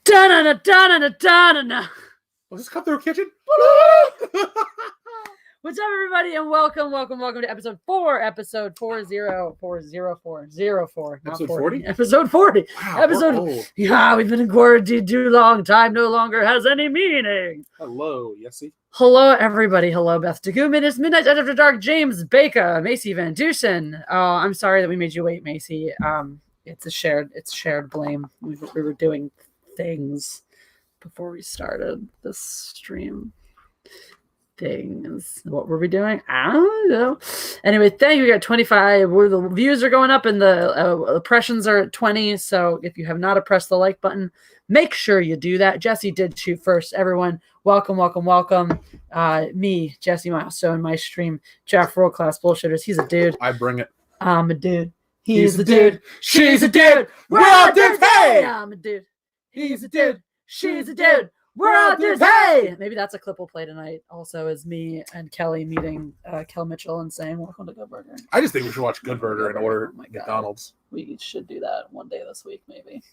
Da-na-na-da-na-na-da-na-na. Was this come through a kitchen? What's up, everybody, and welcome to episode 4, episode 40404. Episode 40? Episode 40. Wow, Episode. we're old. Yeah, we've been in quarantine too long. Time no longer has any meaning. Hello, Yessie. Hello, everybody. Hello, Beth DeGuman. It's Midnight After Dark. James Baker, Macy Van Dusen. I'm sorry that we made you wait, Macy. It's shared blame. We were doing things before we started this stream. Things. What were we doing? I don't know. Anyway, thank you. We got 25. Where the views are going up and the impressions are at 20. So if you have not pressed the like button, make sure you do that. Jesse did shoot first. Everyone, welcome. Me, Jesse Milestone, my stream. Jeff, World Class Bullshitters. He's a dude. I bring it. I'm a dude. He's a dude. She's a dude. We're all dudes. Hey! I'm a dude. He's a dude. She's a dude. We're all dudes. Hey! Maybe that's a clip we'll play tonight. Also, is me and Kelly meeting Kel Mitchell and saying, "Welcome to Good Burger." I just think we should watch Good Burger and order McDonald's. We should do that one day this week, maybe.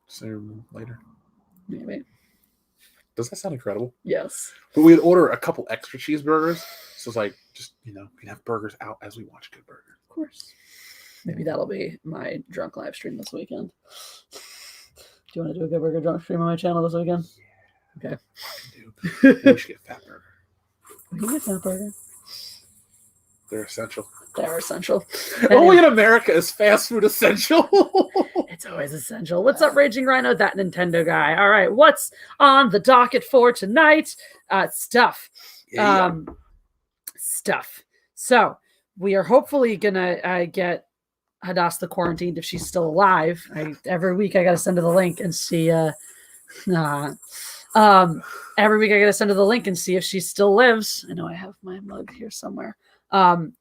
Soon, later. Maybe. Does that sound incredible? Yes. But we'd order a couple extra cheeseburgers. So it's like, just, we can have burgers out as we watch Good Burger. Of course. Maybe that'll be my drunk live stream this weekend. Do you want to do a Good Burger drunk stream on my channel this weekend? Yeah. Okay. We should get Fat Burger. We can get Fat Burger. They're essential. They're essential. Only in America is fast food essential. It's always essential. What's up, Raging Rhino? That Nintendo guy. All right. What's on the docket for tonight? Stuff. Yeah. Stuff. So we are hopefully going to get Hadas the quarantined if she's still alive. Every week I got to send her the link and see. Every week I got to send her the link and see if she still lives. I know I have my mug here somewhere. I'm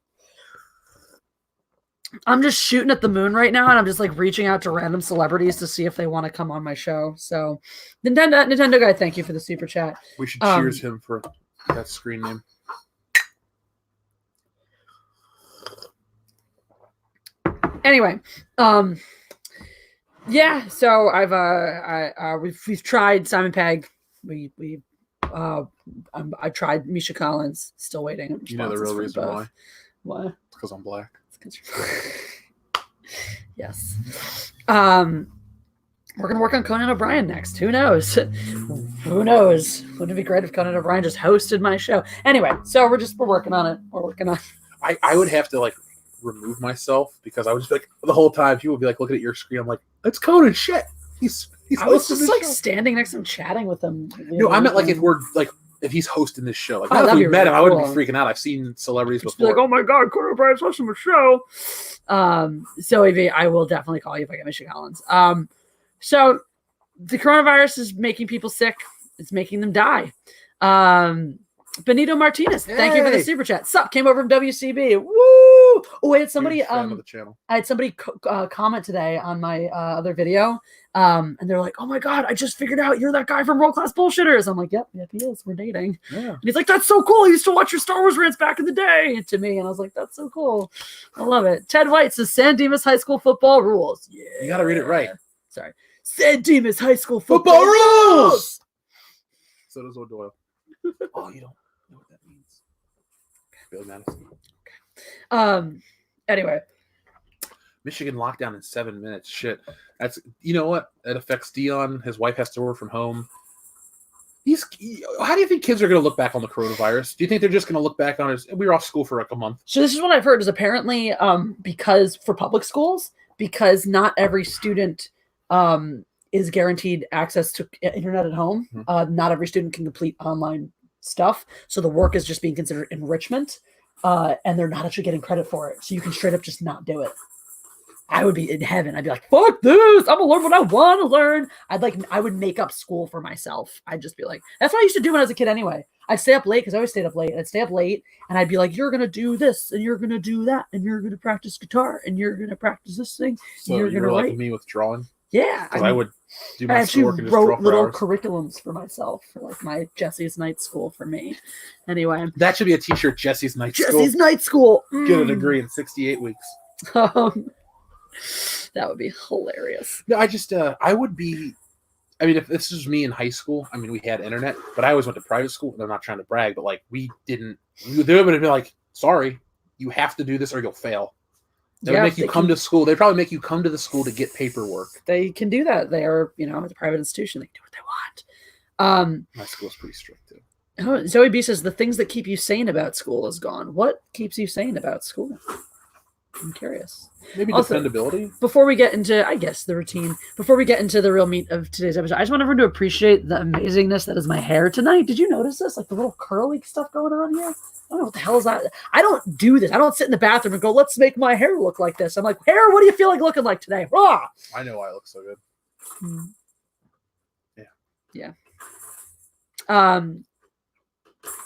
just shooting at the moon right now, and I'm just like reaching out to random celebrities to see if they want to come on my show. So, Nintendo guy, thank you for the super chat. We should cheers him for that screen name. Anyway, yeah. So we've tried Simon Pegg. I tried Misha Collins. Still waiting. You know the real reason why? Why? It's because I'm black. Yes. We're gonna work on Conan O'Brien next. Who knows? Who knows? Wouldn't it be great if Conan O'Brien just hosted my show? Anyway, so we're working on it. We're working on. I would have to remove myself because I would just be the whole time people would be looking at your screen. I'm like, it's Conan. Shit. He's I was just standing next to him, chatting with him. No, I meant if he's hosting this show. Not if we met him, I wouldn't be freaking out. I've seen celebrities before. Be like, oh my god, Conan O'Brien's hosting a show. So I will definitely call you if I get Misha Collins. So the coronavirus is making people sick. It's making them die. Benito Martinez, thank you for the super chat. Sup, came over from WCB. Woo! Oh, I had somebody comment today on my other video. And they're like, oh my god, I just figured out you're that guy from World Class Bullshitters. I'm like, yep, he is. We're dating. Yeah. And he's like, that's so cool. I used to watch your Star Wars rants back in the day to me. And I was like, that's so cool. I love it. Ted White says San Dimas High School football rules. Yeah. You gotta read it right. Sorry. San Dimas High School football rules. So does O'Doyle. Oh, you don't know what that means. Billy Madison. Okay. Anyway. Michigan lockdown in 7 minutes. Shit. That's, you know what? It affects Dion. His wife has to work from home. How do you think kids are going to look back on the coronavirus? Do you think they're just going to look back on it? We were off school for a month. So this is what I've heard is apparently because for public schools, because not every student is guaranteed access to internet at home. Mm-hmm. Not every student can complete online stuff. So the work is just being considered enrichment. And they're not actually getting credit for it. So you can straight up just not do it. I would be in heaven. I'd be like, fuck this. I'm gonna learn what I want to learn. I would make up school for myself. I'd just be like, that's what I used to do when I was a kid anyway. I'd stay up late because I always stayed up late. I'd stay up late and I'd be like, you're gonna do this and you're gonna do that and you're gonna practice guitar and you're gonna practice this thing. So you're gonna like me with drawing? Yeah. I would do my I actually schoolwork and just wrote little curriculums curriculums for myself for like my Jesse's Night School for me. Anyway. That should be a t-shirt, Jesse's Night School. Jesse's Night School. Get a degree in 68 weeks. That would be hilarious. No, I would be I mean, if this was me in high school, I mean, we had internet, but I always went to private school. And I'm not trying to brag, but like we didn't. They would have been like, "Sorry, you have to do this or you'll fail." They would make you come to school. They probably make you come to the school to get paperwork. They can do that. They are, it's a private institution. They can do what they want. My school's pretty strict too. Oh, Zoe B says the things that keep you sane about school is gone. What keeps you sane about school? I'm curious. Maybe also, dependability. Before we get into, I guess, the routine, before we get into the real meat of today's episode, I just want everyone to appreciate the amazingness that is my hair tonight. Did you notice this? Like the little curly stuff going on here? I don't know what the hell is that. I don't do this. I don't sit in the bathroom and go, let's make my hair look like this. I'm like, hair, what do you feel like looking like today? Rah! I know why it looks so good. Yeah.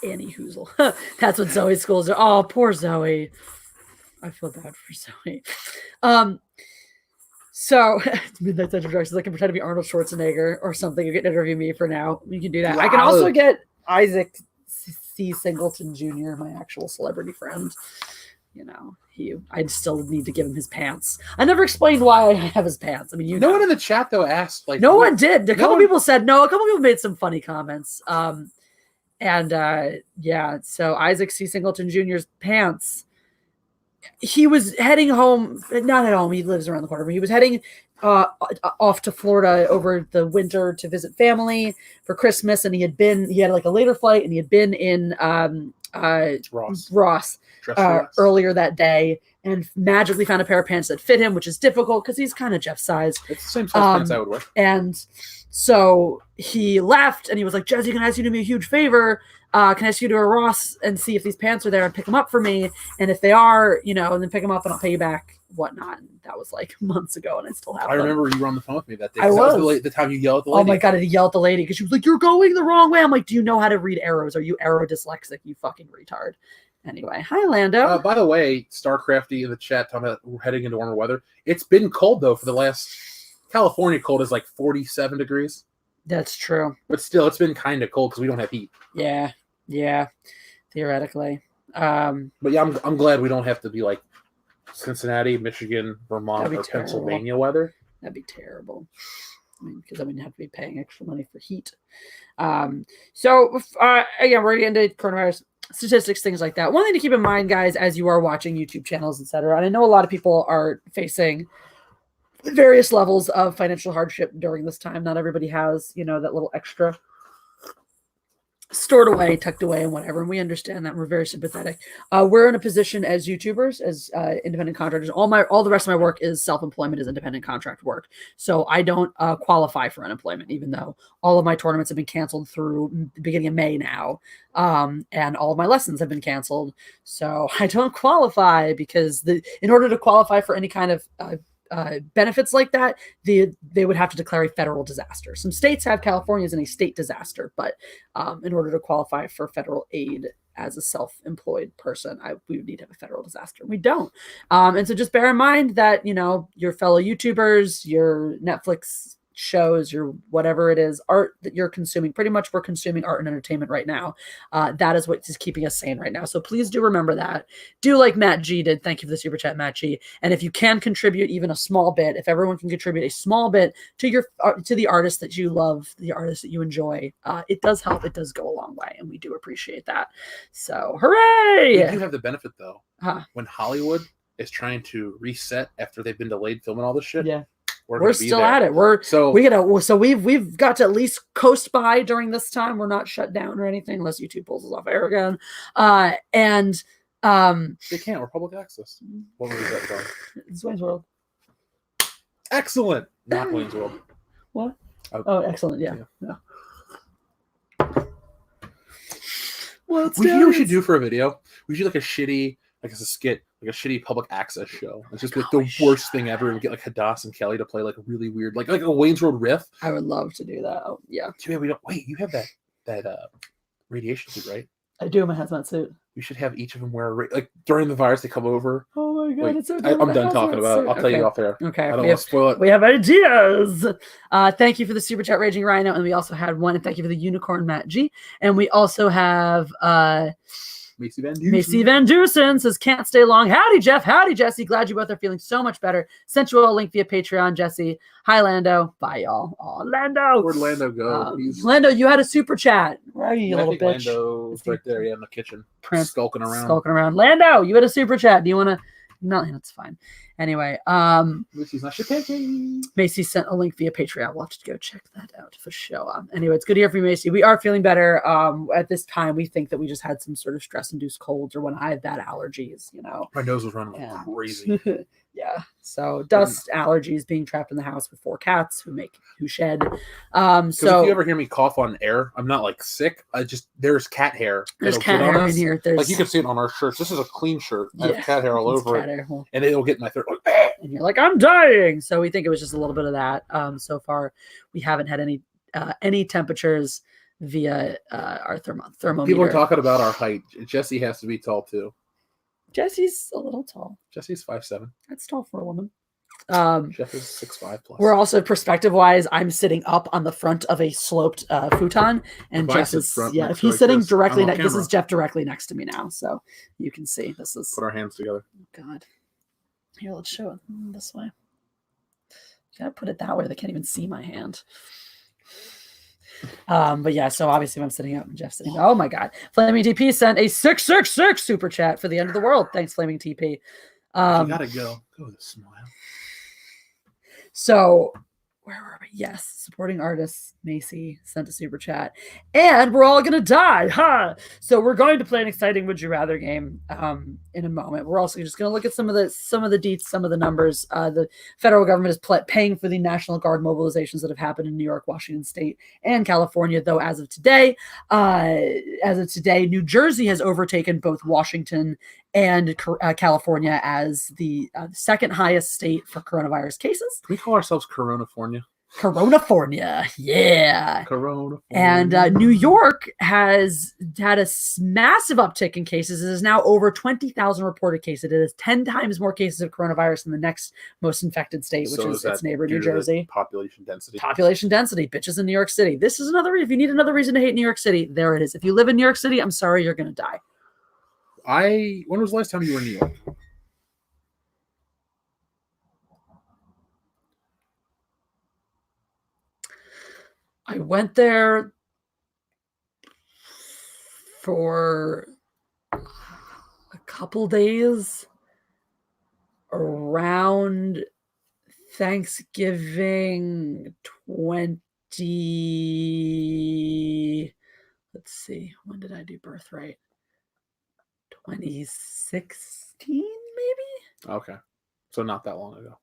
Annie Hoozle. That's what Zoe's schools are. Oh, poor Zoe. I feel bad for Zoe. So Midnight Central Drugs is like, I can pretend to be Arnold Schwarzenegger or something. You can interview me for now. You can do that. Wow. I can also get Isaac C. Singleton Jr., my actual celebrity friend. I'd still need to give him his pants. I never explained why I have his pants. I mean, no one in the chat though asked. Like, no one did. A couple people said no. A couple people made some funny comments. So Isaac C. Singleton Jr.'s pants. He was heading home, not at home. He lives around the corner, but he was heading off to Florida over the winter to visit family for Christmas. And he had like a later flight, and he had been in Ross earlier that day, and magically found a pair of pants that fit him, which is difficult because he's kind of Jeff's size. It's the same size pants I would wear. And so he left, and he was like, Jesse, can I ask you to do me a huge favor? Can I ask you to go to Ross and see if these pants are there and pick them up for me? And if they are, and then pick them up and I'll pay you back, whatnot. And that was like months ago, and I still have them. I remember you were on the phone with me that day. I was. That was the time you yelled at the lady. Oh my God, I yelled at the lady because she was like, you're going the wrong way. I'm like, do you know how to read arrows? Are you arrow dyslexic, you fucking retard? Anyway, hi, Lando. By the way, StarCrafty in the chat talking about we're heading into warmer weather. It's been cold, though, for the last... California cold is like 47 degrees. That's true. But still, it's been kind of cold because we don't have heat. Yeah, theoretically. But yeah, I'm glad we don't have to be like Cincinnati, Michigan, Vermont, or Pennsylvania weather. That'd be terrible. I mean, because then we'd have to be paying extra money for heat. So again, we're getting into coronavirus statistics, things like that. One thing to keep in mind, guys, as you are watching YouTube channels, etc., and I know a lot of people are facing various levels of financial hardship during this time. Not everybody has, that little extra stored away, tucked away, and whatever. And we understand that. We're very sympathetic. We're in a position as YouTubers, as independent contractors. All the rest of my work is self-employment, is independent contract work. So I don't qualify for unemployment, even though all of my tournaments have been canceled through the beginning of May now. And all of my lessons have been canceled. So I don't qualify because in order to qualify for any kind of benefits like that, they would have to declare a federal disaster. Some states have California's in a state disaster, but in order to qualify for federal aid as a self-employed person, we would need to have a federal disaster. We don't. And so just bear in mind that, your fellow YouTubers, your Netflix shows, your whatever it is, art that you're consuming, pretty much we're consuming art and entertainment right now. That is what is keeping us sane right now. So please do remember that. Do like Matt G did. Thank you for the super chat, Matt G. And if you can contribute even a small bit, if everyone can contribute a small bit to the artists that you love, the artists that you enjoy, it does help. It does go a long way, and we do appreciate that. So hooray! We do have the benefit though. When Hollywood is trying to reset after they've been delayed filming all this shit. Yeah. We're still at it. We've got to at least coast by during this time. We're not shut down or anything unless YouTube pulls us off air again. They can't. We're public access. What movie is that from? It's Wayne's World. Excellent. Not Wayne's World. What? Oh, excellent. Yeah. Well, you know what we should do for a video? We should like a skit, like a shitty public access show. It's just like the worst thing ever. And get like Hadas and Kelly to play like a really weird, like a Wayne's World riff. I would love to do that. Oh, yeah. Too bad we don't. Wait, you have that radiation suit, right? I do. My hazmat suit. We should have each of them wear like during the virus they come over. Oh my God, Wait, it's so I'm done talking about it. I'll tell you off there. Okay. I don't want to spoil it. We have ideas. Thank you for the super chat, Raging Rhino, and we also had one. And thank you for the unicorn, Matt G. And we also have Macy Van Dusen. Macy Van Dusen says, can't stay long. Howdy, Jeff. Howdy, Jesse. Glad you both are feeling so much better. Sent you all a link via Patreon, Jesse. Hi, Lando. Bye, y'all. Oh, Lando. Where'd Lando go? Lando, you had a super chat. Where are you, I little think bitch? Lando's right there, in the kitchen. Skulking around. Lando, you had a super chat. Do you want to? No, that's fine. Anyway, Macy's not shipping. Macy sent a link via Patreon. We'll have to go check that out for sure. Anyway, it's good to hear from you, Macy. We are feeling better. At this time, we think that we just had some sort of stress-induced colds, or when I had bad allergies. My nose was running like crazy. Yeah. So dust, allergies, being trapped in the house with 4 cats who shed. So if you ever hear me cough on air, I'm not like sick. There's cat hair. There's cat hair in here. Like you can see it on our shirts. This is a clean shirt. I have cat hair all over it, and it'll get in my throat. And you're like, I'm dying. So we think it was just a little bit of that. So far, we haven't had any temperatures via our thermometer. People are talking about our height. Jesse has to be tall too. Jesse's a little tall. Jesse's 5'7". That's tall for a woman. Jeff is 6'5" plus. We're also perspective-wise, I'm sitting up on the front of a sloped futon, and Jeff is if he's sitting directly next. This is Jeff directly next to me now, so you can see this is. Put our hands together. Oh, God, here, let's show it this way. Gotta put it that way. They can't even see my hand. But yeah, so obviously I'm sitting up and Jeff's sitting. Oh my God. Flaming TP sent a 666 super chat for the end of the world. Thanks, Flaming TP. You gotta go with a smile. So where were we? Yes, supporting artists. Macy sent a super chat, and we're all gonna die, huh? So we're going to play an exciting Would You Rather game in a moment. We're also just gonna look at some of the deets, some of the numbers. The federal government is paying for the National Guard mobilizations that have happened in New York, Washington State, and California. Though as of today, New Jersey has overtaken both Washington and California as the second highest state for coronavirus cases. Can we call ourselves Coronafornia? Coronafornia, yeah. Coronafornia. And New York has had a massive uptick in cases. It is now over 20,000 reported cases. It is 10 times more cases of coronavirus than the next most infected state, which is its neighbor, New Jersey. Population density. Population density, bitches in New York City. This is another, if you need another reason to hate New York City, there it is. If you live in New York City, I'm sorry, you're going to die. When was the last time you were in New York? I went there for a couple days around Thanksgiving 20. Let's see, when did I do Birthright? 2016, maybe? Okay. So not that long ago.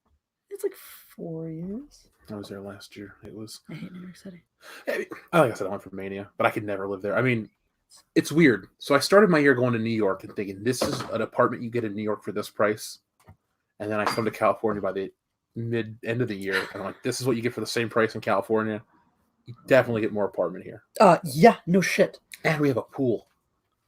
It's like 4 years. I was there last year. I hate New York City. Like I said, I went for Mania, but I could never live there. I mean, it's weird. So I started my year going to New York and thinking, this is an apartment you get in New York for this price. And then I come to California by the end of the year, and I'm like, this is what you get for the same price in California. You definitely get more apartment here. Yeah, no shit. And we have a pool.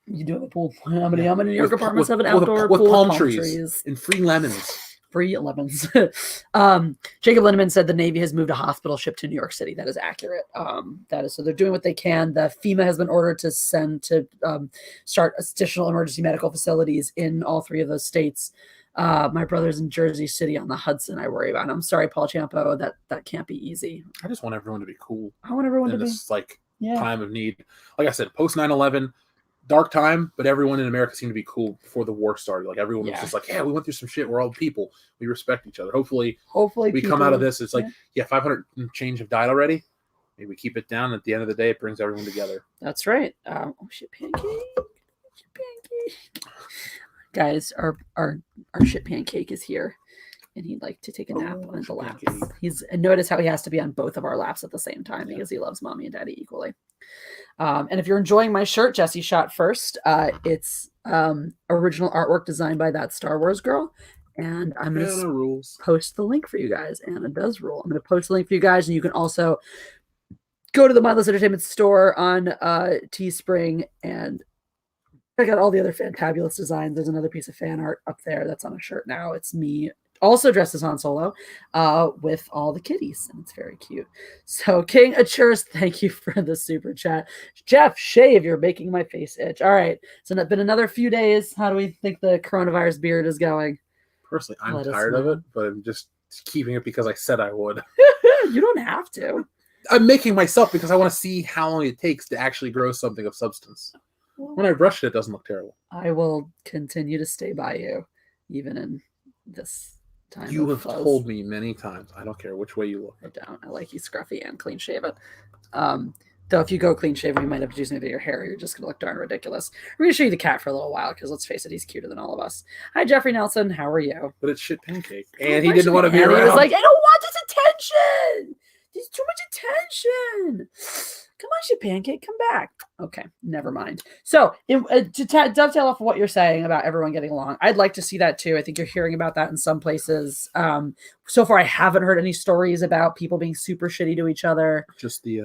You do have a pool. How many New York apartments have an outdoor pool with palm trees and free lemons? Free lemons. Jacob Lindemann said the Navy has moved a hospital ship to New York City. That is accurate. So they're doing what they can. The FEMA has been ordered to start additional emergency medical facilities in all 3 of those states. My brother's in Jersey City on the Hudson. I worry about. I'm sorry, Paul Ciampo. That can't be easy. I just want everyone to be cool. I want everyone to be this time of need. Like I said, post 9/11. Dark time, but everyone in America seemed to be cool before the war started. Like everyone was just like, yeah, we went through some shit. We're all people. We respect each other. Hopefully we come out of this. It's 500 and change have died already. Maybe we keep it down. At the end of the day, it brings everyone together. That's right. Shit pancake. Guys, our shit pancake is here. And he'd like to take a nap on the lap. Notice how he has to be on both of our laps at the same time because he loves mommy and daddy equally. And if you're enjoying my shirt, Jesse shot first. It's original artwork designed by that Star Wars girl. And I'm going to post the link for you guys. Anna does rule. I'm going to post the link for you guys. And you can also go to the Mindless Entertainment store on Teespring and check out all the other fantabulous designs. There's another piece of fan art up there that's on a shirt now. It's me also dressed as Han Solo, with all the kitties, and it's very cute. So King Achurus, thank you for the super chat. Jeff, shave, you're making my face itch. All right, so it's been another few days. How do we think the coronavirus beard is going? Personally, I'm tired of it, but I'm just keeping it because I said I would. You don't have to. I'm making myself because I want to see how long it takes to actually grow something of substance. When I brush it, it doesn't look terrible. I will continue to stay by you, even in this time. You have told me many times. I don't care which way you look. I don't. I like you scruffy and clean shaven. Though if you go clean shaven, you might have to do something with your hair. You're just gonna look darn ridiculous. We're gonna show you the cat for a little while because let's face it, he's cuter than all of us. Hi, Jeffrey Nelson. How are you? But it's shit pancake, and he didn't want to be around. He was like, I don't want this attention. There's too much attention. Come on, shit pancake, come back. Okay, never mind. So to dovetail off of what you're saying about everyone getting along, I'd like to see that too. I think you're hearing about that in some places. So far, I haven't heard any stories about people being super shitty to each other. Just the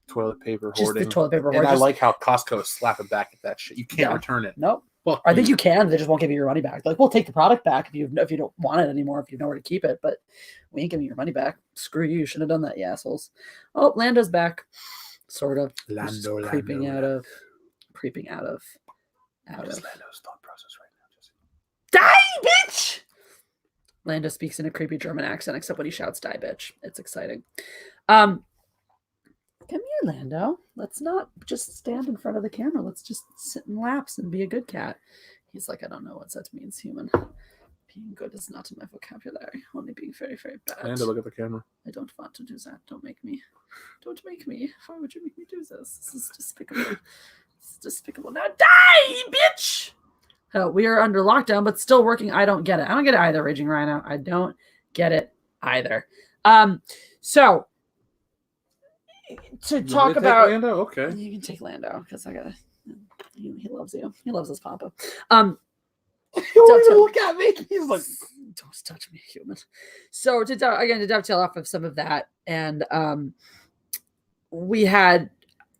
toilet paper just hoarding. The toilet paper hoarding. And I like how Costco is slapping back at that shit. You can't return it. Nope. Well, I think you can. They just won't give you your money back. Like, we'll take the product back if you don't want it anymore, if you know where to keep it. But we ain't giving you your money back. Screw you. You shouldn't have done that, you assholes. Oh, Lando's back. Sort of. Lando, creeping out of. What is Lando's thought process right now, Jesse? Die, bitch! Lando speaks in a creepy German accent, except when he shouts "die, bitch." It's exciting. Come here, Lando. Let's not just stand in front of the camera. Let's just sit in laps and be a good cat. He's like, I don't know what that means, human. Being good is not in my vocabulary. Only being very, very bad. Lando, look at the camera. I don't want to do that. Don't make me. Don't make me. Why would you make me do this? This is despicable. This is despicable. Now die, bitch! Oh, we are under lockdown, but still working. I don't get it. I don't get it either, Raging Rhino. I don't get it either. So to talk about Lando, okay, you can take Lando because I gotta. He loves you. He loves his papa. Look at me. He's like, don't touch me, human. So to dovetail off of some of that, and we had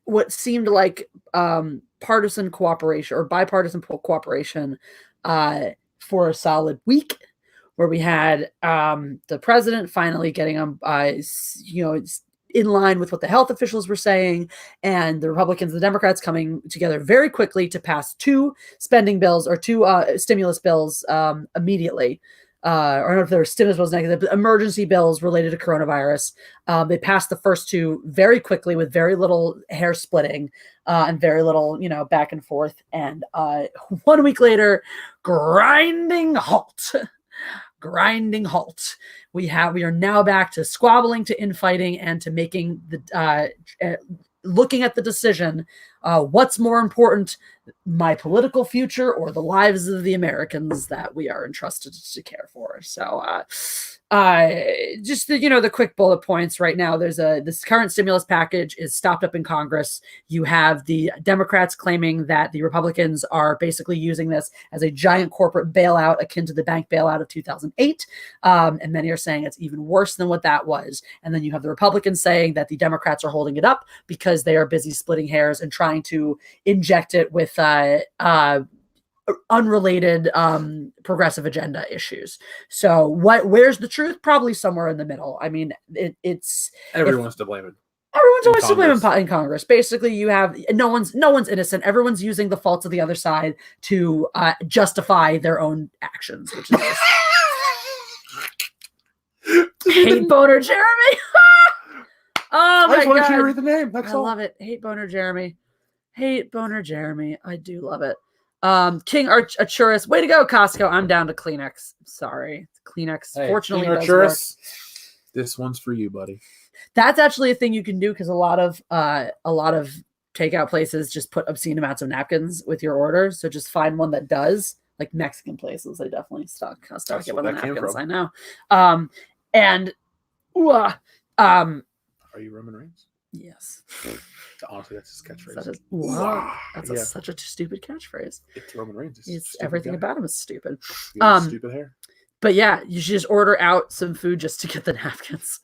what seemed like partisan cooperation or bipartisan cooperation for a solid week, where we had the president finally getting in line with what the health officials were saying, and the Republicans and the Democrats coming together very quickly to pass two spending bills or two stimulus bills immediately. Or I don't know if there were stimulus bills, negative, but emergency bills related to coronavirus. They passed the first two very quickly with very little hair splitting and very little, back and forth. And 1 week later, grinding halt. We are now back to squabbling, to infighting, and to making looking at the decision. What's more important, my political future or the lives of the Americans that we are entrusted to care for? So just the quick bullet points right now. There's this current stimulus package is stopped up in Congress. You have the Democrats claiming that the Republicans are basically using this as a giant corporate bailout akin to the bank bailout of 2008. And many are saying it's even worse than what that was. And then you have the Republicans saying that the Democrats are holding it up because they are busy splitting hairs and trying to inject it with unrelated progressive agenda issues. So where's the truth? Probably somewhere in the middle. I mean, it's everyone's to blame it. Everyone's always to blame in Congress. Basically, you have no one's innocent. Everyone's using the faults of the other side to justify their own actions, which is Hate Boner Jeremy. Oh my God! I just wanted you to read the name. That's all. I love it. Hate Boner Jeremy. Hate Boner Jeremy. I do love it. King Archurus. Way to go, Costco. I'm down to Kleenex. Sorry. Kleenex. Hey, fortunately, King Archurus, this one's for you, buddy. That's actually a thing you can do because a lot of takeout places just put obscene amounts of napkins with your order. So just find one that does. Like Mexican places, they definitely stock it with the napkins. I know. Are you Roman Reigns? Yes. Honestly, that's his catchphrase. Such a stupid catchphrase. It's Roman Reigns. It's everything about him is stupid. Stupid hair. But yeah, you should just order out some food just to get the napkins.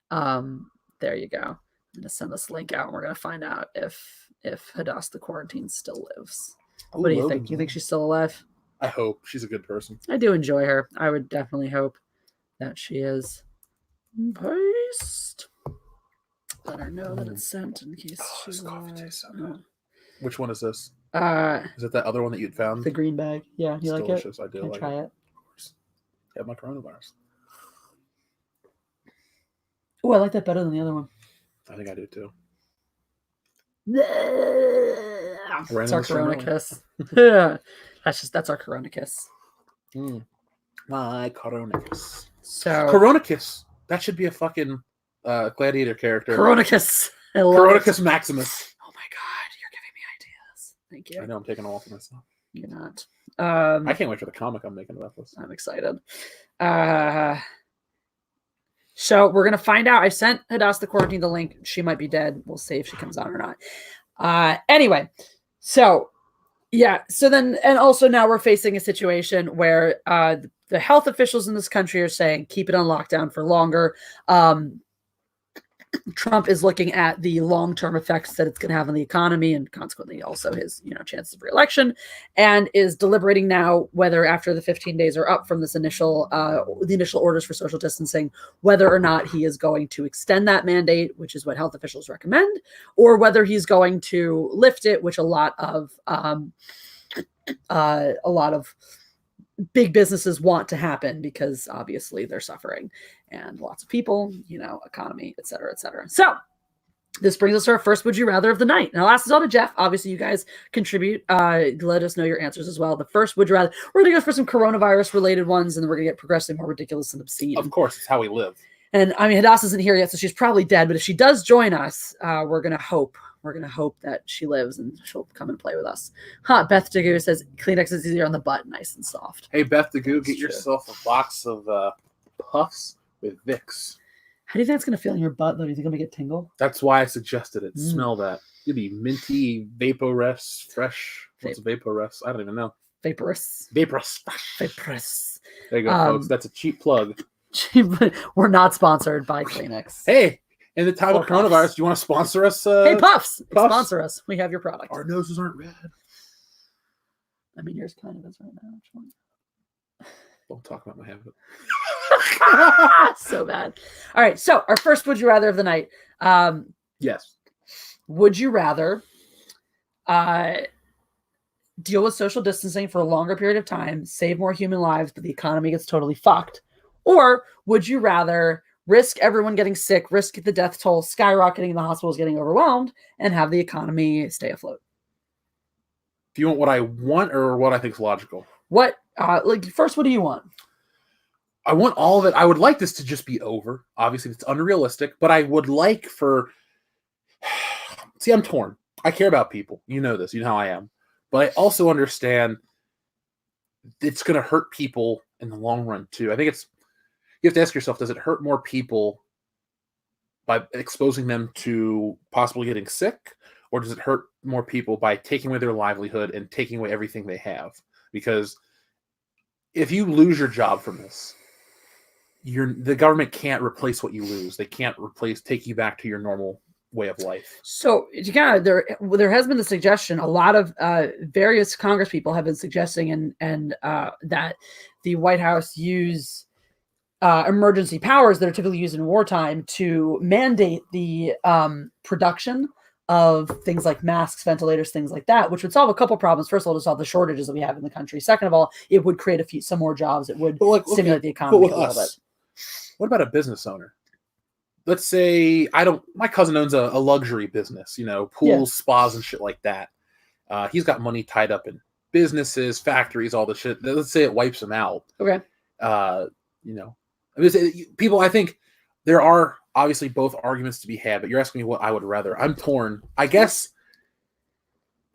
There you go. I'm gonna send this link out and we're gonna find out if Hadas the quarantine still lives. What do you think? You think she's still alive? I hope she's a good person. I do enjoy her. I would definitely hope that she is. Paste. Let her know that it's sent in case she's alive. Which one is this? Is it that other one that you'd found? The green bag. Yeah, you like delicious. it? I do. Can I try it? I have my coronavirus. Oh, I like that better than the other one. I think I do too. It's our Corona kiss. That's our Corona kiss. My Corona kiss. So Corona kiss. That should be a fucking gladiator character. Corona kiss. Corona kiss Maximus. Oh my god, you're giving me ideas. Thank you. I know I'm taking all for myself. You're not. I can't wait for the comic I'm making about this. I'm excited. So we're gonna find out. I sent Hadas the quarantine the link. She might be dead. We'll see if she comes on or not. Anyway, so yeah. So then, and also now we're facing a situation where the health officials in this country are saying keep it on lockdown for longer. Trump is looking at the long-term effects that it's going to have on the economy and consequently also his, chances of re-election, and is deliberating now whether after the 15 days are up from this initial orders for social distancing, whether or not he is going to extend that mandate, which is what health officials recommend, or whether he's going to lift it, which a lot of big businesses want to happen because obviously they're suffering and lots of people, economy, et cetera, et cetera. So this brings us to our first would you rather of the night. And I'll ask this all to Jeff. Obviously, you guys contribute. Let us know your answers as well. The first would you rather, we're going to go for some coronavirus related ones, and then we're going to get progressively more ridiculous and obscene. Of course, it's how we live. And I mean, Hadas isn't here yet, so she's probably dead. But if she does join us, we're going to hope. We're going to hope that she lives and she'll come and play with us. Beth Degoo says Kleenex is easier on the butt, nice and soft. Hey, Beth Degoo, get yourself a box of Puffs with Vicks. How do you think it's going to feel in your butt, though? Do you think it'll make it tingle? That's why I suggested it. Smell that. It'll be minty, Vaporous, fresh. What's a Vaporous? I don't even know. Vaporous. There you go, folks. That's a cheap plug. We're not sponsored by Kleenex. Hey, in the time of coronavirus, do you want to sponsor us? Hey, Puffs! Sponsor us. We have your product. Our noses aren't red. I mean, yours kind of is right now, actually. Don't talk about my habit. So bad. All right. So our first would you rather of the night. Yes. Would you rather deal with social distancing for a longer period of time, save more human lives, but the economy gets totally fucked? Or would you rather risk everyone getting sick, risk the death toll skyrocketing, the hospitals getting overwhelmed, and have the economy stay afloat? Do you want what I want or what I think is logical? What, first, what do you want? I want all of it. I would like this to just be over. Obviously, it's unrealistic, but I would like See, I'm torn. I care about people. You know this. You know how I am. But I also understand it's going to hurt people in the long run, too. I think you have to ask yourself, does it hurt more people by exposing them to possibly getting sick? Or does it hurt more people by taking away their livelihood and taking away everything they have? Because if you lose your job from this, the government can't replace what you lose. They can't take you back to your normal way of life. So there has been the suggestion, a lot of various Congress people have been suggesting and that the White House use emergency powers that are typically used in wartime to mandate the production of things like masks, ventilators, things like that, which would solve a couple problems. First of all, to solve the shortages that we have in the country. Second of all, it would create some more jobs. It would stimulate the economy a little bit. What about a business owner? Let's say my cousin owns a luxury business, pools, spas, and shit like that. He's got money tied up in businesses, factories, all the shit. Let's say it wipes him out. Okay. People, I think there are obviously both arguments to be had, but you're asking me what I would rather. I'm torn. I guess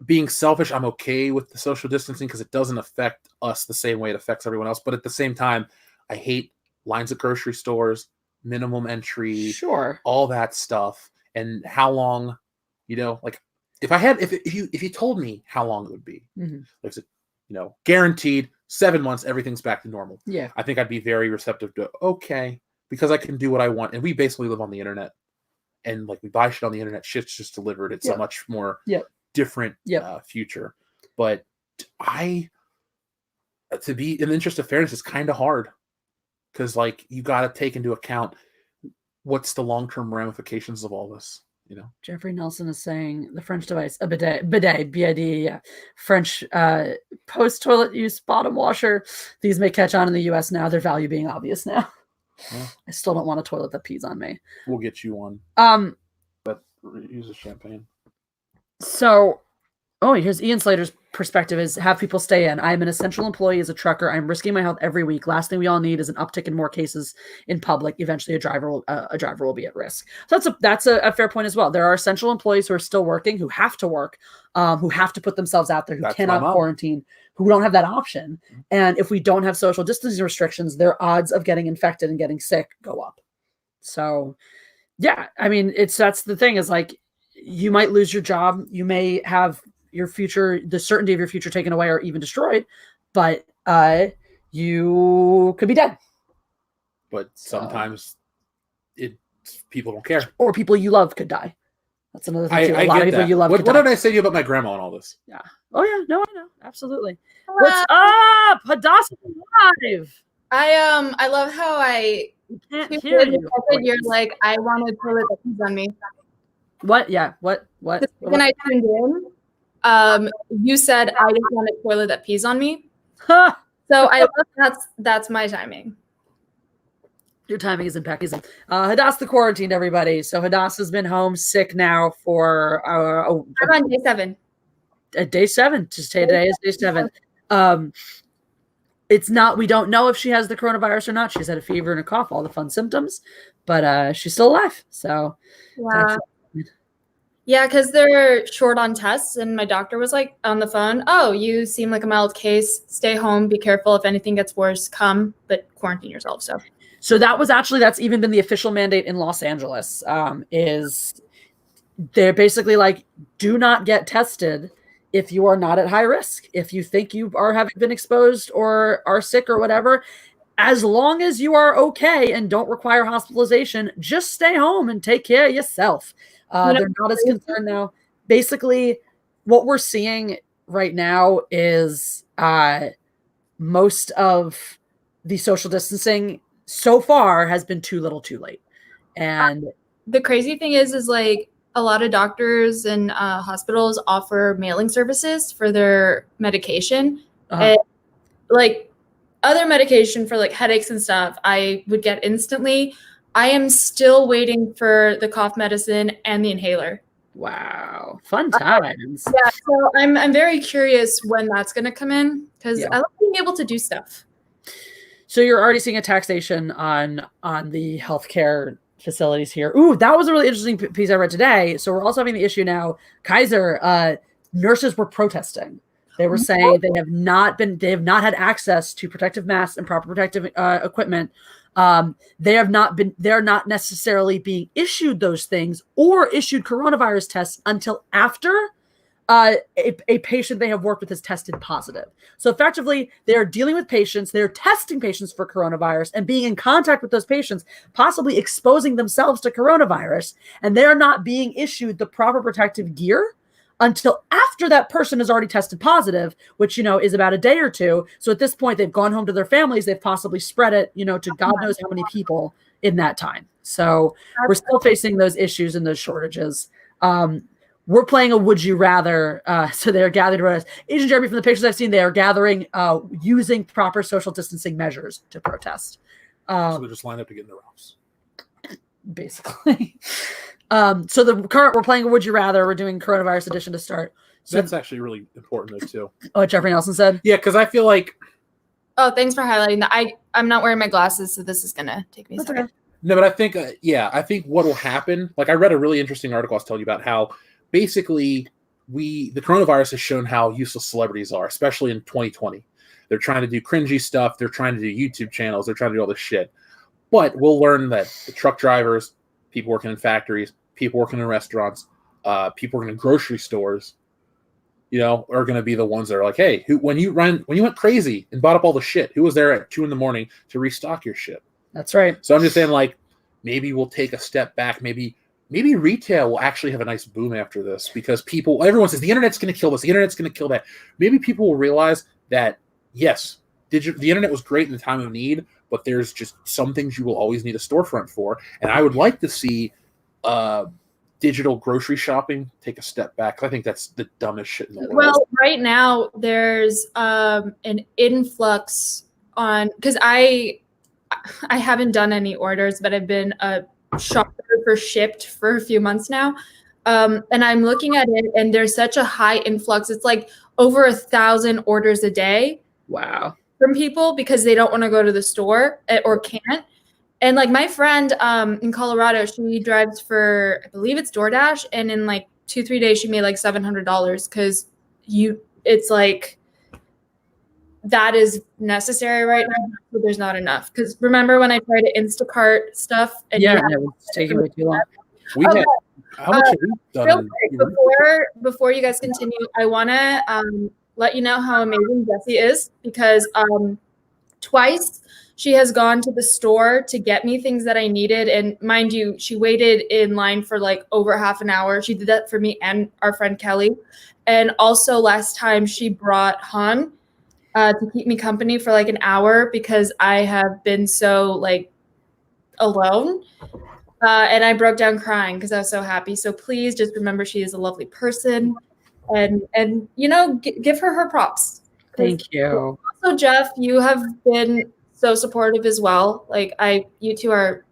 being selfish, I'm okay with the social distancing because it doesn't affect us the same way it affects everyone else. But at the same time, I hate lines at grocery stores, minimum entry, all that stuff, and how long, if you told me how long it would be, guaranteed 7 months, everything's back to normal. Yeah, I think I'd be very receptive to because I can do what I want, and we basically live on the internet, and we buy shit on the internet. Shit's just delivered. It's a much more different future. But to be in the interest of fairness, it's kind of hard because like you got to take into account what's the long-term ramifications of all this. Jeffrey Nelson is saying the French device, a bidet, B-I-D, yeah. French post-toilet use bottom washer. These may catch on in the U.S. now, their value being obvious now. Yeah. I still don't want a toilet that pees on me. We'll get you one. That uses champagne. So, here's Ian Slater's perspective is have people stay in. I'm an essential employee as a trucker. I'm risking my health every week. Last thing we all need is an uptick in more cases in public. Eventually a driver will be at risk. So that's a fair point as well. There are essential employees who are still working, who have to work, who have to put themselves out there, who cannot quarantine, who don't have that option. And if we don't have social distancing restrictions, their odds of getting infected and getting sick go up. So yeah, I mean, that's the thing is like, you might lose your job. You may have your future, the certainty of your future taken away or even destroyed, but you could be dead. But sometimes people don't care. Or people you love could die. That's another thing too. A lot of people you love What did I say to you about my grandma and all this? Yeah. Oh yeah, no, I know. Absolutely. What's up? Hadas live. I love how I can't hear you. You're like, I wanted toilet that pees on me. What? Yeah. What? When I tuned in, you said I just want a toilet that pees on me. Huh. So I love that's my timing. Your timing is impeccable. Hadas the quarantined, everybody. So Hadas has been home sick now for I'm on day 7. Day 7. Today is day 7. It's not, we don't know if she has the coronavirus or not. She's had a fever and a cough, all the fun symptoms, but she's still alive. So yeah, because they're short on tests, and my doctor was like on the phone, "Oh, you seem like a mild case. Stay home. Be careful. If anything gets worse, come, but quarantine yourself." So that's even been the official mandate in Los Angeles. Is they're basically like, do not get tested if you are not at high risk. If you think you are having been exposed or are sick or whatever, as long as you are okay and don't require hospitalization, just stay home and take care of yourself. They're not as concerned now. Basically, what we're seeing right now is most of the social distancing so far has been too little too late. And the crazy thing is like a lot of doctors and hospitals offer mailing services for their medication. And like other medication for like headaches and stuff, I would get instantly. I am still waiting for the cough medicine and the inhaler. Wow. Fun times. Yeah. So I'm very curious when that's going to come in because I like being able to do stuff. So you're already seeing a taxation on the healthcare facilities here. Ooh, that was a really interesting piece I read today. So we're also having the issue now. Kaiser, nurses were protesting. They were saying they have not had access to protective masks and proper protective equipment. They're not necessarily being issued those things or issued coronavirus tests until after a patient they have worked with has tested positive. So effectively, they're dealing with patients, they're testing patients for coronavirus and being in contact with those patients, possibly exposing themselves to coronavirus, and they're not being issued the proper protective gear until after that person has already tested positive, which, is about a day or two. So at this point, they've gone home to their families. They've possibly spread it, to God knows how many people in that time. So we're still facing those issues and those shortages. We're playing a would you rather. So they're gathering around us. Agent Jeremy, from the pictures I've seen, they are gathering using proper social distancing measures to protest. So they just line up to get in their house. Basically. So we're playing a would you rather. We're doing coronavirus edition to start. So that's actually really important though too. Oh, what Jeffrey Nelson said? Yeah, because I feel like. Oh, thanks for highlighting that. I'm not wearing my glasses, so this is gonna take me a second. Okay. No, but I think I think what will happen. Like I read a really interesting article I was telling you about how basically the coronavirus has shown how useless celebrities are, especially in 2020. They're trying to do cringy stuff. They're trying to do YouTube channels. They're trying to do all this shit. But we'll learn that the truck drivers, people working in factories, people working in restaurants, people working in grocery stores, are going to be the ones that are like, hey, when you went crazy and bought up all the shit, who was there at 2 a.m. to restock your shit? That's right. So I'm just saying, like, maybe we'll take a step back. Maybe retail will actually have a nice boom after this because everyone says the internet's going to kill this, the internet's going to kill that. Maybe people will realize that, yes, the internet was great in the time of need, but there's just some things you will always need a storefront for. And I would like to see digital grocery shopping take a step back. I think that's the dumbest shit in the world. Well, right now there's an influx on, because I haven't done any orders, but I've been a shopper for Shipped for a few months now. And I'm looking at it, and there's such a high influx. It's like over 1,000 orders a day. Wow. From people because they don't want to go to the store or can't. And like my friend in Colorado, she drives for, I believe it's DoorDash, and in like 2-3 days she made like $700 because it's like that is necessary right now, but there's not enough. Because remember when I tried to Instacart stuff? And it was taking way too long. How much have we done? Before you guys continue, I want to let you know how amazing Jessie is, because twice she has gone to the store to get me things that I needed. And mind you, she waited in line for like over half an hour. She did that for me and our friend Kelly. And also last time she brought Han to keep me company for like an hour because I have been so like alone. And I broke down crying because I was so happy. So please just remember she is a lovely person. And you know, give her props. Thank you. Also, Jeff, you have been so supportive as well. Like you two are,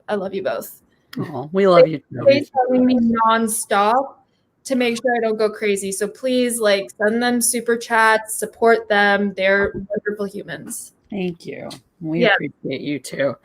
I love you both. Oh, we love you. They're telling me nonstop to make sure I don't go crazy. So please, like, send them super chats, support them. They're wonderful humans. Thank you. We appreciate you too.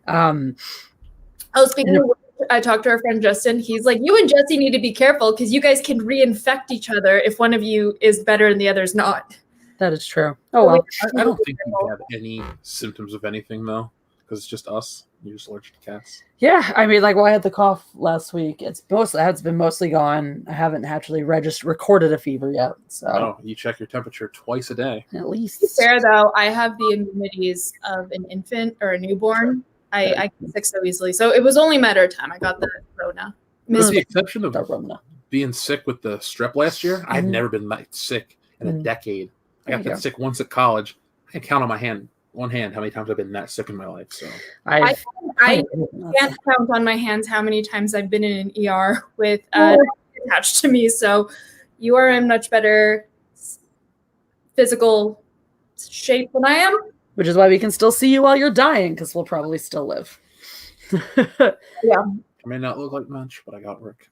Speaking of which, I talked to our friend Justin. He's like, you and Jessie need to be careful because you guys can reinfect each other if one of you is better and the other's not. That is true. Oh, well. I don't think we have any symptoms of anything, though, because it's just us. You're just allergic to cats. Yeah, I mean, I had the cough last week. It's been mostly gone. I haven't actually recorded a fever yet. So you check your temperature twice a day. At least. To be fair, though, I have the immunities of an infant or a newborn. I get sick so easily. So it was only a matter of time. I got the Rona. With the exception of being sick with the strep last year, I've never been sick in a decade. I got that sick once at college. I can count on one hand how many times I've been that sick in my life. So I can't count on my hands how many times I've been in an ER with attached to me. So you are in much better physical shape than I am. Which is why we can still see you while you're dying, because we'll probably still live. Yeah. I may not look like much, but I got work.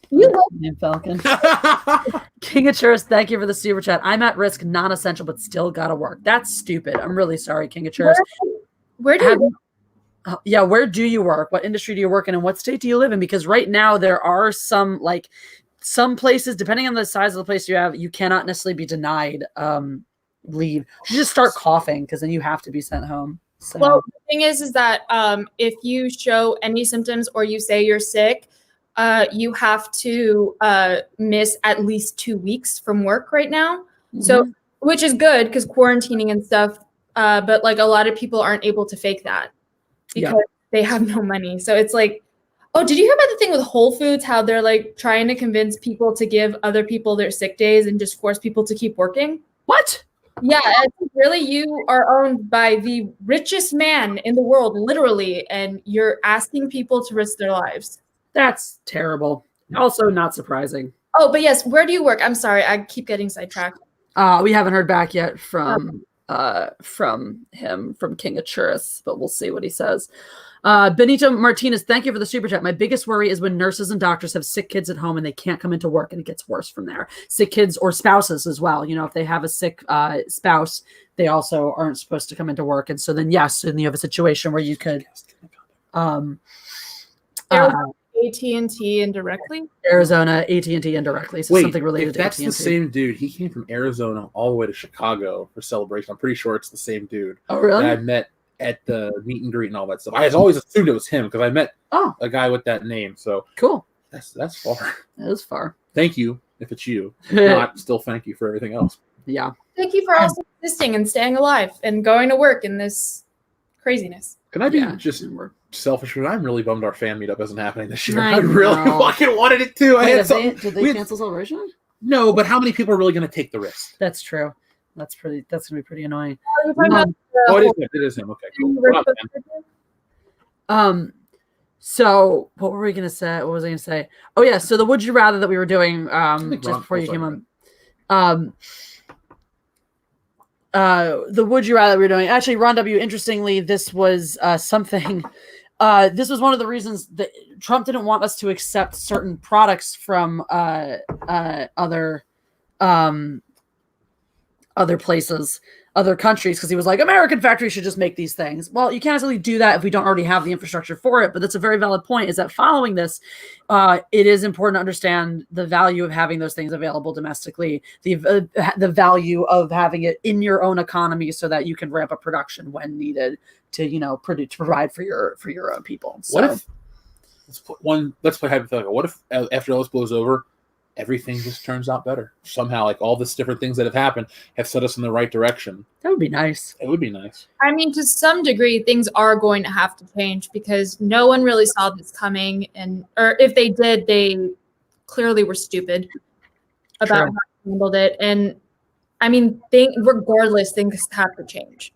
You look Falcon. King of Churros, thank you for the super chat. I'm at risk, non-essential, but still gotta work. That's stupid. I'm really sorry, King of Churros. Where do you work? Where do you work? What industry do you work in? And what state do you live in? Because right now there are some places, depending on the size of the place you have, you cannot necessarily be denied leave. You just start coughing because then you have to be sent home. So. Well, the thing is that if you show any symptoms or you say you're sick, you have to miss at least 2 weeks from work right now. Mm-hmm. So, which is good because quarantining and stuff. But like a lot of people aren't able to fake that because they have no money. So it's like, oh, did you hear about the thing with Whole Foods? How they're like trying to convince people to give other people their sick days and just force people to keep working? What? Yeah, really, you are owned by the richest man in the world, literally, and you're asking people to risk their lives. That's terrible. Also not surprising. Oh, but yes, where do you work? I'm sorry, I keep getting sidetracked. We haven't heard back yet from him, from King of Churros, but we'll see what he says. Benito Martinez, thank you for the super chat. My biggest worry is when nurses and doctors have sick kids at home and they can't come into work, and it gets worse from there. Sick kids or spouses as well. You know, if they have a sick spouse, they also aren't supposed to come into work. And so then, yes, and you have a situation where you could AT&T indirectly? Arizona, AT&T indirectly. So something related to AT&T. That's the same dude. He came from Arizona all the way to Chicago for celebration. I'm pretty sure it's the same dude. Oh, really? That I met at the meet and greet and all that stuff. I always assumed it was him because I met a guy with that name. So cool. That's far. That is far. Thank you if it's you. Not still thank you for everything else. Yeah. Thank you for also existing and staying alive and going to work in this craziness. Can I be just selfish? I'm really bummed our fan meetup isn't happening this year. I really fucking wanted it to. Wait, did they cancel celebration? No, but how many people are really going to take the risk? That's true. That's gonna be pretty annoying. You're talking about Oh, it is him. Okay, cool. What up, man? So what were we gonna say? What was I gonna say? Oh yeah, so the would you rather that we were doing just before you came on. The would you rather we were doing. Actually, Ron W. Interestingly, this was something. This was one of the reasons that Trump didn't want us to accept certain products from other places, other countries, because he was like, American factories should just make these things. Well, you can't really do that if we don't already have the infrastructure for it. But that's a very valid point, is that following this, it is important to understand the value of having those things available domestically, the value of having it in your own economy so that you can ramp up production when needed to, to provide for your own people. So, what if, let's play hypothetical. What if after all this blows over, everything just turns out better somehow? Like all these different things that have happened have set us in the right direction. That would be nice. It would be nice. I mean, to some degree, things are going to have to change because no one really saw this coming, or if they did, they clearly were stupid about how they handled it. And I mean, regardless, things have to change.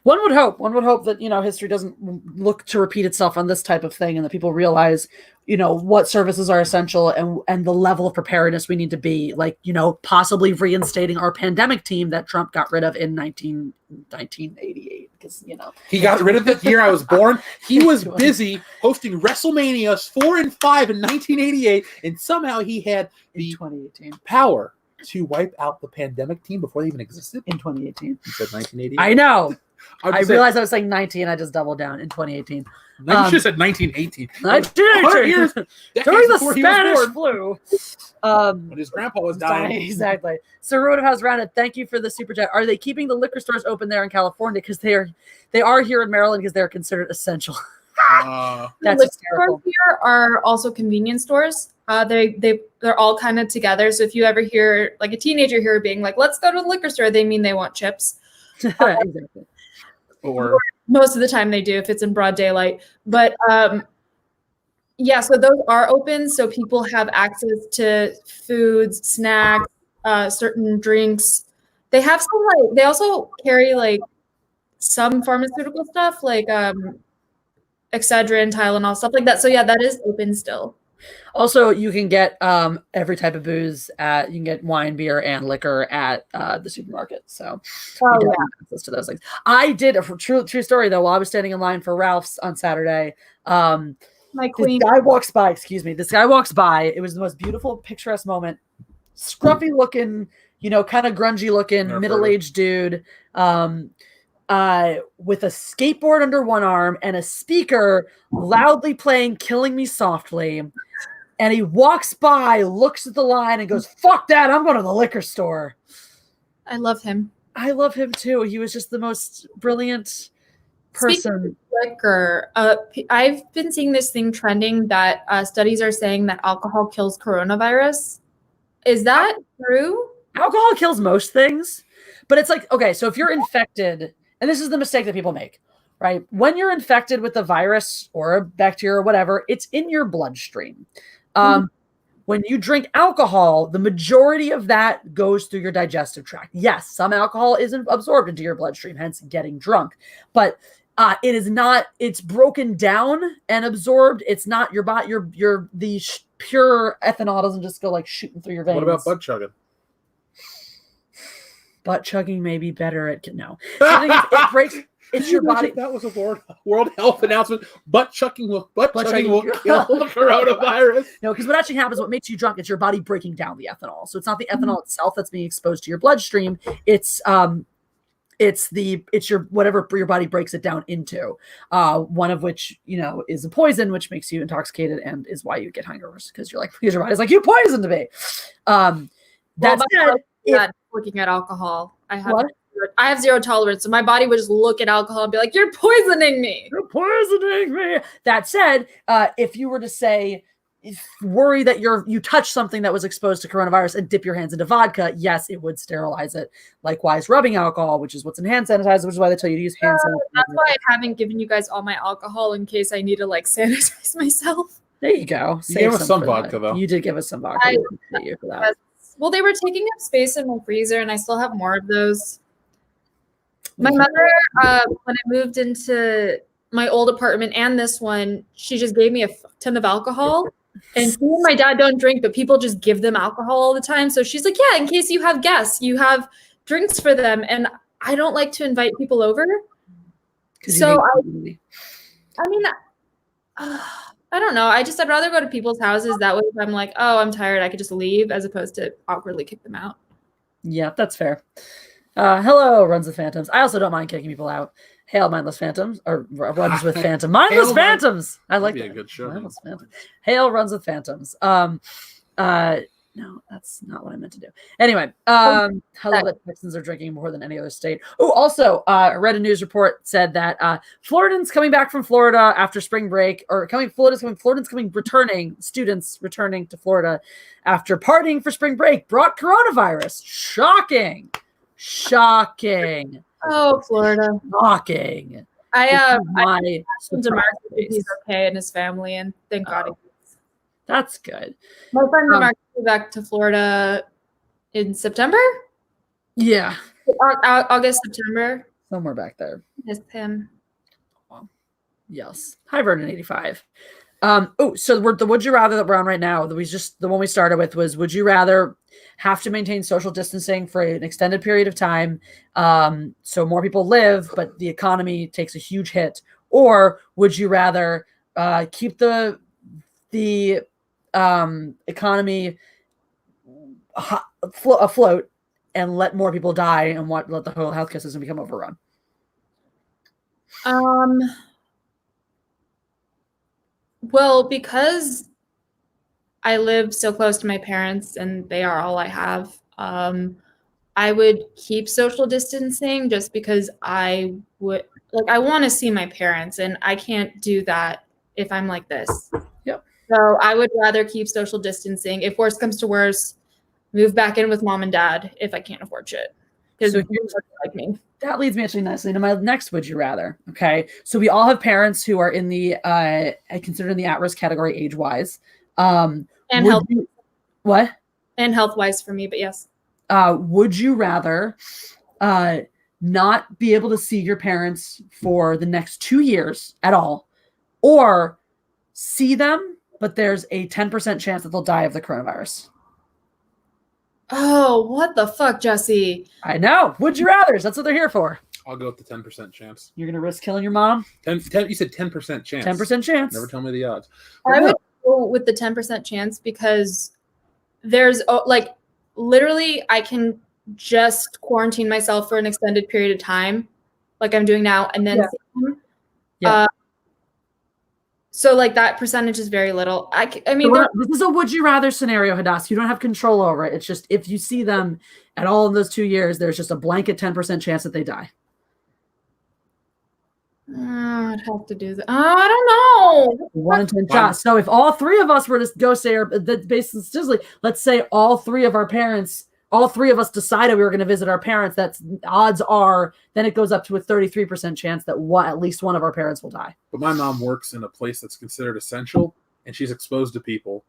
One would hope that, history doesn't look to repeat itself on this type of thing, and that people realize, what services are essential and the level of preparedness we need to be, like, possibly reinstating our pandemic team that Trump got rid of in 1988, because, he got rid of the year I was born. He was busy hosting WrestleManias 4 and 5 in 1988, and somehow he had the 2018 power to wipe out the pandemic team before they even existed in 2018. You said 1988. I know. I say, realized I was saying 19. I just doubled down in 2018. You should have said 1918. 1918. Years during the Spanish flu. When his grandpa was dying. Exactly. So Road has rounded. Thank you for the super chat. Are they keeping the liquor stores open there in California? Because they are here in Maryland because they're considered essential. That's hysterical. Here are also convenience stores. They're all kind of together. So if you ever hear like a teenager here being like, "Let's go to the liquor store," they mean they want chips. Exactly. Or most of the time they do if it's in broad daylight. But yeah, so those are open, so people have access to foods, snacks, certain drinks. They have some they also carry some pharmaceutical stuff like Excedrin, Tylenol, stuff like that. So yeah, that is open still. Also, you can get every type of booze you can get wine, beer, and liquor at the supermarket. So you have access to those things. I did a true story though. While I was standing in line for Ralph's on Saturday, my queen. This guy walks by. Excuse me. This guy walks by. It was the most beautiful, picturesque moment. Scruffy looking, kind of grungy looking, middle-aged dude. With a skateboard under one arm and a speaker loudly playing Killing Me Softly. And he walks by, looks at the line, and goes, "Fuck that, I'm going to the liquor store." I love him. I love him too. He was just the most brilliant person. Liquor. I've been seeing this thing trending that studies are saying that alcohol kills coronavirus. Is that true? Alcohol kills most things. But it's like, okay, so if you're infected... And this is the mistake that people make, right? When you're infected with a virus or a bacteria or whatever, it's in your bloodstream. When you drink alcohol, the majority of that goes through your digestive tract. Yes, some alcohol isn't absorbed into your bloodstream, hence getting drunk. But it is not, it's broken down and absorbed. It's not your body, pure ethanol doesn't just go shooting through your veins. What about butt chugging? Butt chugging may be better at it breaks. It's your body. That was a World Health announcement. Butt chugging will kill the coronavirus. No, because what actually happens, what makes you drunk, it's your body breaking down the ethanol. So it's not the ethanol itself that's being exposed to your bloodstream. It's your whatever your body breaks it down into. One of which is a poison, which makes you intoxicated and is why you get hangovers because your body's like, you poisoned me. That's looking at alcohol. I have zero tolerance, so my body would just look at alcohol and be like, "You're poisoning me. You're poisoning me." That said, if you were to say, worry that you touch something that was exposed to coronavirus and dip your hands into vodka, yes, it would sterilize it. Likewise, rubbing alcohol, which is what's in hand sanitizer, which is why they tell you to use hand sanitizer. That's why I haven't given you guys all my alcohol in case I need to sanitize myself. There you go. You gave us some vodka, though. You did give us some vodka. I appreciate you for that. Well, they were taking up space in my freezer, and I still have more of those. My mother, when I moved into my old apartment and this one, she just gave me a ton of alcohol. And she and my dad don't drink, but people just give them alcohol all the time. So she's like, yeah, in case you have guests, you have drinks for them. And I don't like to invite people over. So I mean, I don't know. I'd rather go to people's houses. That way, if I'm like, oh, I'm tired, I could just leave as opposed to awkwardly kick them out. Yeah, that's fair. Hello, Runs with Phantoms. I also don't mind kicking people out. Hail, Mindless Phantoms, or Runs with Phantom. Mindless Phantoms! I like that. That'd be a good show. Mindless Phantoms. Hail, Runs with Phantoms. No, that's not what I meant to do. Anyway, hello, that Texans are drinking more than any other state. Oh, also, I read a news report said that Floridians coming back from Florida after spring break, students returning to Florida after partying for spring break brought coronavirus. Shocking. Oh, Florida. Shocking. I to Mark he's okay and his family, and thank God. That's good. My friend Mark came back to Florida in September. Yeah, August, September, somewhere back there. Missed him. Yes. Hi, Vernon 85. So the would you rather that we're on right now, the one we started with was, would you rather have to maintain social distancing for an extended period of time, so more people live, but the economy takes a huge hit, or would you rather keep the economy afloat and let more people die and let the whole healthcare system become overrun? Well, because I live so close to my parents and they are all I have, I would keep social distancing just because I want to see my parents, and I can't do that if I'm like this. Yep. So I would rather keep social distancing. If worse comes to worse, move back in with mom and dad if I can't afford shit. Because so like me. That leads me actually nicely to my next would you rather. Okay. So we all have parents who are in the considered in the at-risk category age-wise. And health. What? And health-wise for me, but yes. Would you rather not be able to see your parents for the next 2 years at all, or see them, but there's a 10% chance that they'll die of the coronavirus? Oh, what the fuck, Jesse? I know. Would you rather? That's what they're here for. I'll go with the 10% chance. You're going to risk killing your mom? 10, you said 10% chance. 10% chance. Never tell me the odds. I would go with the 10% chance because there's literally I can just quarantine myself for an extended period of time like I'm doing now and then so that percentage is very little. I mean, this is a would you rather scenario, Hadas. You don't have control over it. It's just if you see them at all in those 2 years, there's just a blanket 10% chance that they die. I'd have to do that. I don't know. 1 in 10 shots. So if all three of us were to go say, based on statistically, let's say all three of us decided we were going to visit our parents, that's odds are then it goes up to a 33% chance that at least one of our parents will die. But my mom works in a place that's considered essential and she's exposed to people.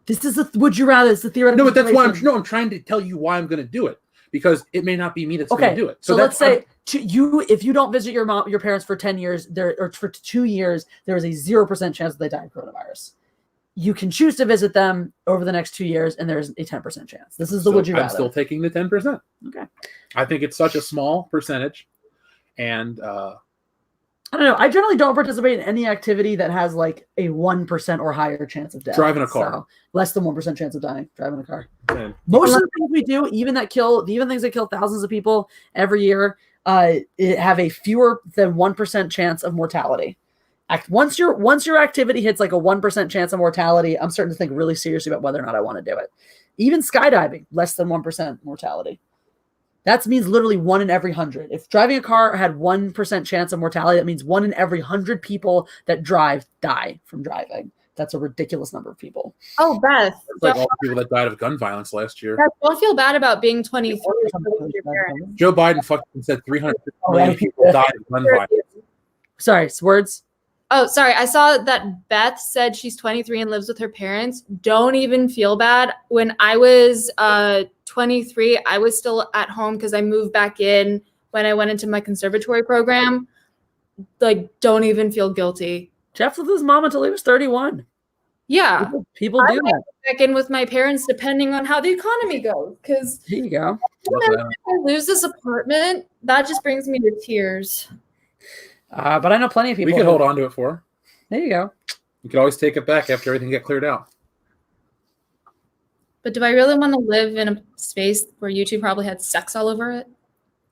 This is would you rather? It's the theoretical. No, but that's why I'm trying to tell you why I'm going to do it, because it may not be me that's going to do it. So let's say if you don't visit your parents for 10 years or for 2 years, there is a 0% chance that they die of coronavirus. You can choose to visit them over the next 2 years, and there's a 10% chance. This is the would you rather. I'm still taking the 10%. Okay. I think it's such a small percentage, and I don't know. I generally don't participate in any activity that has like a 1% or higher chance of death. Driving a car. So less than 1% chance of dying. Driving a car. Man. Most of the things we do, even things that kill thousands of people every year, have a fewer than 1% chance of mortality. Once your activity hits like a 1% chance of mortality, I'm starting to think really seriously about whether or not I want to do it. Even skydiving, less than 1% mortality. That means literally 1 in every 100. If driving a car had 1% chance of mortality, that means 1 in every 100 people that drive die from driving. That's a ridiculous number of people. Oh, Beth. It's like all the people that died of gun violence last year. Beth, don't feel bad about being 23. Joe Biden fucking said 350 million people died of gun violence. Sorry, words. Oh, sorry. I saw that Beth said she's 23 and lives with her parents. Don't even feel bad. When I was 23, I was still at home because I moved back in when I went into my conservatory program. Like, don't even feel guilty. Jeff lived with his mom until he was 31. Yeah. People do that. Back in with my parents depending on how the economy goes. Because here you go. If I lose this apartment, that just brings me to tears. But I know plenty of people. We could hold on to it for her. There you go. You could always take it back after everything get cleared out. But do I really want to live in a space where you two probably had sex all over it?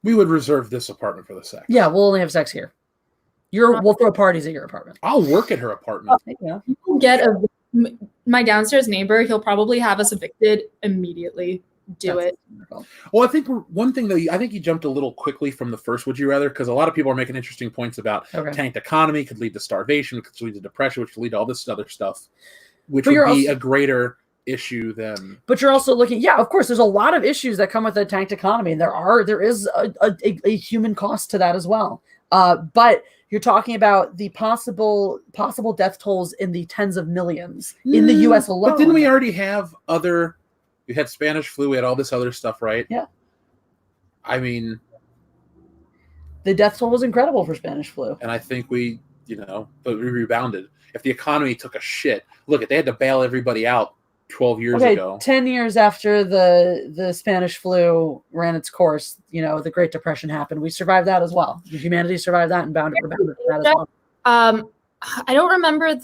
We would reserve this apartment for the sex. Yeah, we'll only have sex here. We'll throw parties at your apartment. I'll work at her apartment. Yeah. You get my downstairs neighbor. He'll probably have us evicted immediately. That's it. Wonderful. Well, I think one thing, though, I think you jumped a little quickly from the first Would You Rather, because a lot of people are making interesting points about tanked economy could lead to starvation, could lead to depression, which could lead to all this other stuff, which would be a greater issue than. But you're also looking, of course, there's a lot of issues that come with a tanked economy, and there is a human cost to that as well. But you're talking about the possible death tolls in the tens of millions in the U.S. alone. But didn't we already have other? We had Spanish flu. We had all this other stuff, right? Yeah. I mean, the death toll was incredible for Spanish flu, and I think but we rebounded. If the economy took a shit, look, they had to bail everybody out 12 years ago. 10 years after the Spanish flu ran its course, the Great Depression happened. We survived that as well. Humanity survived that and rebounded from that as well. I don't remember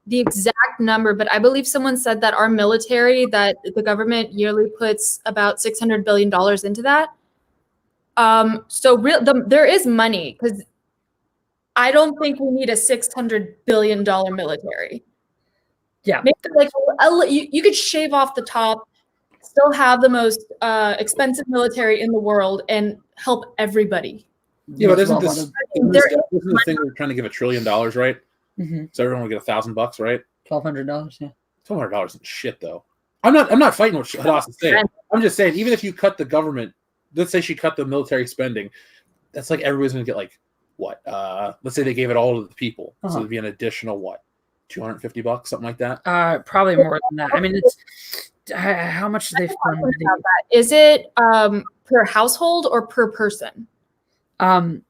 the exact number, but I believe someone said that our military, that the government yearly puts about $600 billion into that. There is money, because I don't think we need a $600 billion military. Yeah. Maybe you could shave off the top, still have the most expensive military in the world, and help everybody. Yeah, but isn't the thing we're trying to give $1 trillion, right? Mm-hmm. So everyone will get $1,000, right? $1,200, yeah. $1,200 isn't shit, though. I'm not fighting what Hadas is saying. I'm just saying, even if you cut the government, let's say she cut the military spending, that's like everybody's going to get like what? Let's say they gave it all to the people, so it'd be an additional what? $250, something like that. Probably more than that. I mean, it's how much do they fund? Is it per household or per person? Per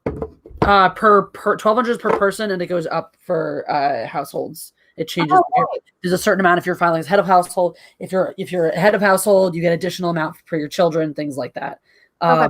$1,200 per person, and it goes up for households. It changes. There's a certain amount if you're filing as head of household. If you're a head of household, you get additional amount for your children, things like that. HOH,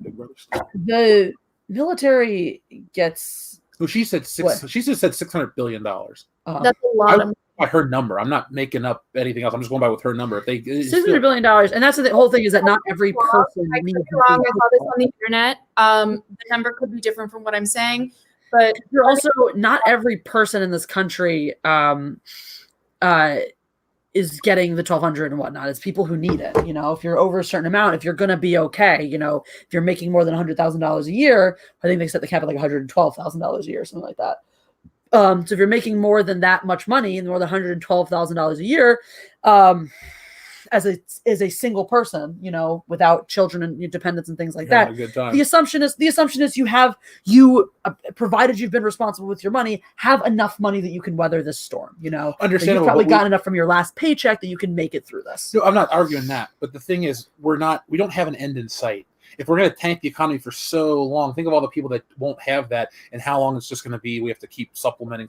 Big Brother stuff. The military gets. Well, she said $600 billion. That's a lot by her number. I'm not making up anything else. I'm just going by with her number. If they $600 billion, and that's the whole thing, is that not every person. I saw this on the internet. The number could be different from what I'm saying, but you're also not every person in this country is getting the $1,200 and whatnot. It's people who need it. If you're over a certain amount, if you're going to be okay, if you're making more than $100,000 a year, I think they set the cap at like $112,000 a year, something like that. So if you're making more than that much money, and more than $112,000 a year, as a single person, without children and dependents and things like that, the assumption is you provided you've been responsible with your money, have enough money that you can weather this storm. Understandable. You've probably got enough from your last paycheck that you can make it through this. No, I'm not arguing that, but the thing is, we don't have an end in sight. If we're going to tank the economy for so long, think of all the people that won't have that, and how long it's just going to be. We have to keep supplementing.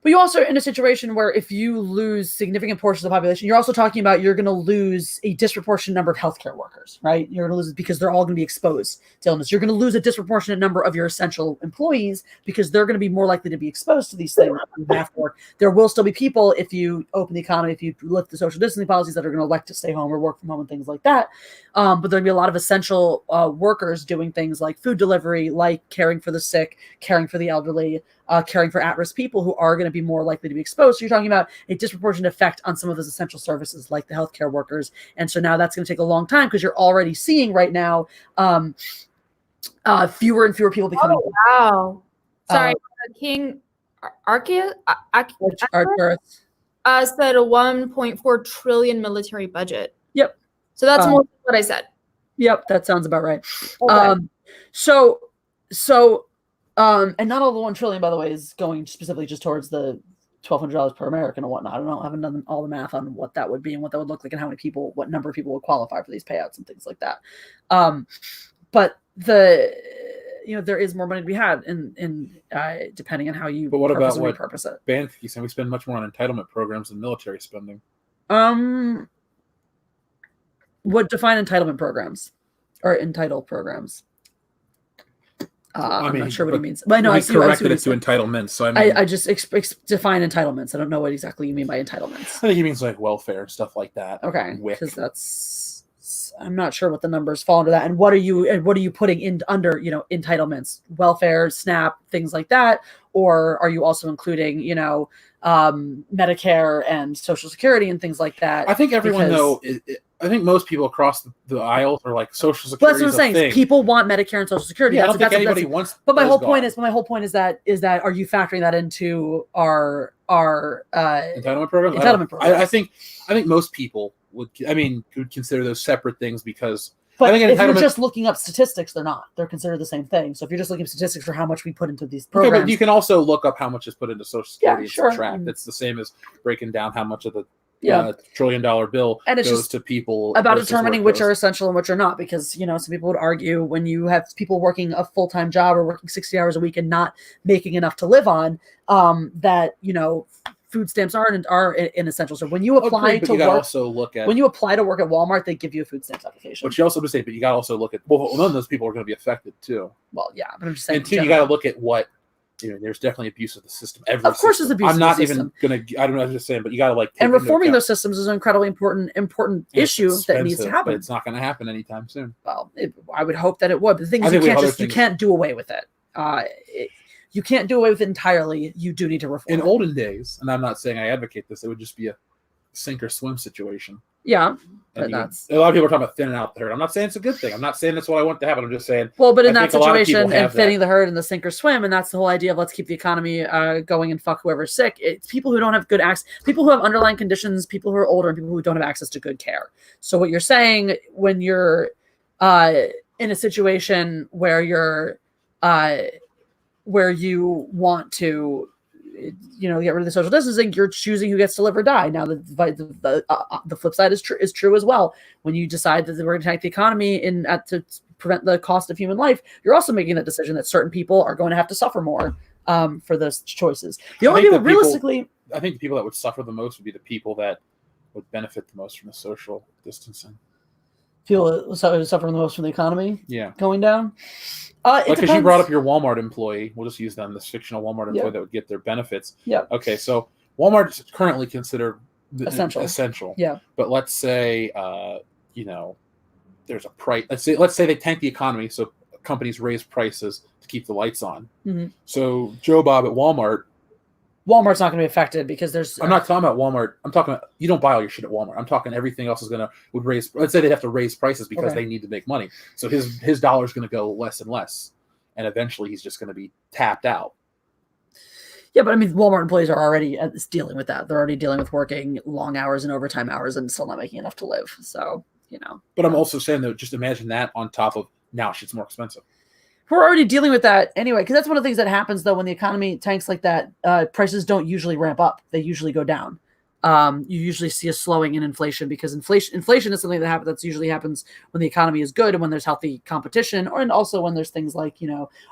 But you also are in a situation where if you lose significant portions of the population, you're also talking about you're going to lose a disproportionate number of healthcare workers, right? You're going to lose it because they're all going to be exposed to illness. You're going to lose a disproportionate number of your essential employees because they're going to be more likely to be exposed to these things after work. There will still be people, if you open the economy, if you lift the social distancing policies, that are going to elect to stay home or work from home and things like that. But there'll be a lot of essential workers doing things like food delivery, like caring for the sick, caring for the elderly, caring for at-risk people who are going to be more likely to be exposed. So you're talking about a disproportionate effect on some of those essential services like the healthcare workers. And so now that's going to take a long time, because you're already seeing right now fewer and fewer people becoming. Oh, wow. Sorry, King Arceus said a $1.4 trillion military budget. Yep. So that's more than what I said. Yep, that sounds about right. Okay. So And not all the 1 trillion, by the way, is going specifically just towards the $1,200 per American and whatnot. I don't know. I haven't done all the math on what that would be and what that would look like and how many people, what number of people would qualify for these payouts and things like that. But there is more money to be had in depending on how you. But what about what repurpose it? Banfield saying we spend much more on entitlement programs than military spending? What define entitlement programs or entitled programs? I'm not sure what he means. But I know I corrected it to entitlements. So I just define entitlements. I don't know what exactly you mean by entitlements. I think he means like welfare and stuff like that. Okay, because I'm not sure what the numbers fall under that. And what are you putting in under entitlements, welfare, SNAP, things like that, or are you also including Medicare and Social Security and things like that? I think everyone I think most people across the aisle are like Social Security. Well, that's what I'm saying. People want Medicare and Social Security. Yeah, I don't think anybody wants. But my whole point is that are you factoring that into our entitlement program? I think most people would consider those separate things because. But I think if you're just looking up statistics, they're not. They're considered the same thing. So if you're just looking up statistics for how much we put into these programs, okay, but you can also look up how much is put into Social Security and subtract. It's the same as breaking down how much of the $1 trillion bill and it's goes to people about determining which are essential and which are not, because some people would argue when you have people working a full-time job or working 60 hours a week and not making enough to live on, that food stamps are essential. So when you apply to work, also look at when you apply to work at Walmart, they give you a food stamps application. But you also say, but you got to also look at none of those people are going to be affected too. Well, yeah, but I'm just saying. And two, you got to look at what. There's definitely abuse of the system. Of course, there's abuse. I'm not even gonna. I don't know. I'm just saying, but you got to and reforming those systems is an incredibly important issue that needs to happen. But it's not going to happen anytime soon. Well, I would hope that it would. But the thing is, you can't do away with it. You can't do away with it entirely. You do need to reform. In olden days, and I'm not saying I advocate this, it would just be a sink or swim situation. Yeah, but that's a lot of people are talking about thinning out the herd. I'm not saying it's a good thing. I'm not saying that's what I want to happen. I'm just saying. Well, but in that situation and thinning the herd and the sink or swim, and that's the whole idea of let's keep the economy going and fuck whoever's sick. It's people who don't have good access, people who have underlying conditions, people who are older, and people who don't have access to good care. So what you're saying when you're in a situation where you want to get rid of the social distancing, you're choosing who gets to live or die. Now the flip side is true as well. When you decide that we're going to tank the economy to prevent the cost of human life, you're also making that decision that certain people are going to have to suffer more for those choices. The only people realistically, I think the people that would suffer the most would be the people that would benefit the most from the social distancing. People suffering the most from the economy, going down. Because you brought up your Walmart employee, we'll just use them, this fictional Walmart employee that would get their benefits. Yeah. Okay, so Walmart is currently considered essential. Yeah. But let's say, there's a price. Let's say they tank the economy, so companies raise prices to keep the lights on. Mm-hmm. So Joe Bob at Walmart's not going to be affected because there's. I'm not talking about Walmart. I'm talking about you don't buy all your shit at Walmart. I'm talking everything else would raise. Let's say they'd have to raise prices because they need to make money. So his dollar is going to go less and less, and eventually he's just going to be tapped out. Yeah, but Walmart employees are already dealing with that. They're already dealing with working long hours and overtime hours and still not making enough to live. So But I'm also saying though, just imagine that on top of now shit's more expensive. We're already dealing with that anyway, because that's one of the things that happens, though, when the economy tanks like that. Prices don't usually ramp up. They usually go down. You usually see a slowing in inflation because inflation is something that usually happens when the economy is good and when there's healthy competition, and also when there's things like,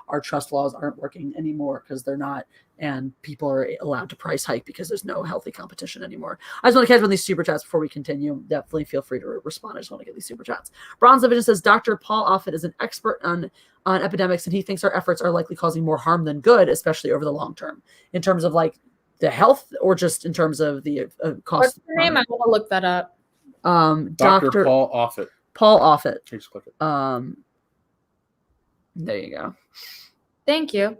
our trust laws aren't working anymore because they're not, and people are allowed to price hike because there's no healthy competition anymore. I just want to catch on these super chats before we continue. Definitely feel free to respond. I just want to get these super chats. Bronze Division says Dr. Paul Offit is an expert on epidemics, and he thinks our efforts are likely causing more harm than good, especially over the long term, in terms of like the health or just in terms of the cost. What's the name? I want to look that up. Dr. Paul Offit. Paul Offit. Just click it. There you go. Thank you.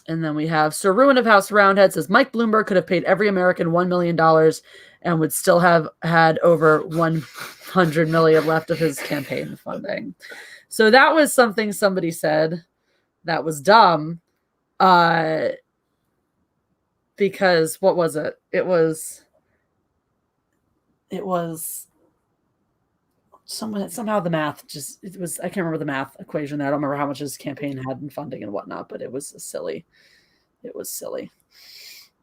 And then we have Sir Ruin of House Roundhead says Mike Bloomberg could have paid every American $1 million and would still have had over $100 million left of his campaign funding. So that was something somebody said that was dumb. Because what was it? It was somehow the math I can't remember the math equation there. I don't remember how much his campaign had in funding and whatnot, but it was silly.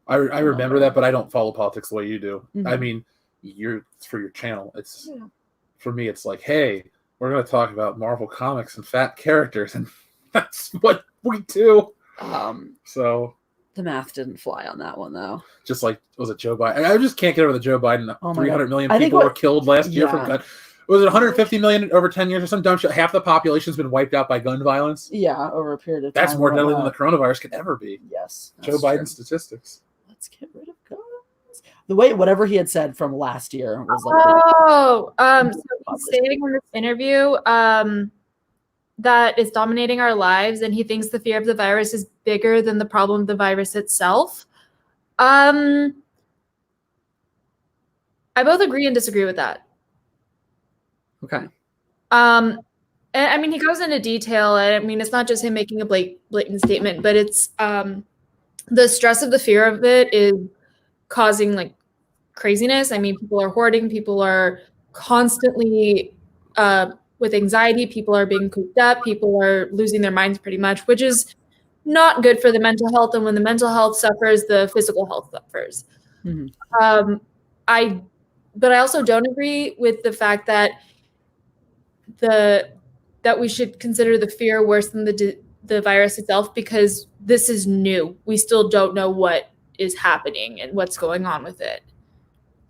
I remember that, but I don't follow politics the way you do. Mm-hmm. I mean, it's for your channel. For me, it's like, hey, we're going to talk about Marvel Comics and fat characters, and that's what we do. So the math didn't fly on that one, though. Just like, was it Joe Biden? I just can't get over the Joe Biden. 300 million people were killed last year from gun. Was it 150 million over 10 years or some dumb shit? Half the population's been wiped out by gun violence. Yeah, over a period of time. That's more deadly than the coronavirus could ever be. Yes. Joe Biden's statistics. Let's get rid of guns. Whatever he had said from last year was like. So he's stating in this interview that it's dominating our lives, and he thinks the fear of the virus is bigger than the problem of the virus itself. I both agree and disagree with that. Okay. And I mean, he goes into detail. I mean, it's not just him making a blatant statement, but it's the stress of the fear of it is causing like craziness. I mean, people are hoarding, people are constantly with anxiety, people are being cooped up, people are losing their minds pretty much, which is not good for the mental health. And when the mental health suffers, the physical health suffers. Mm-hmm. But I also don't agree with the fact that that we should consider the fear worse than the virus itself, because this is new. We still don't know what is happening and what's going on with it.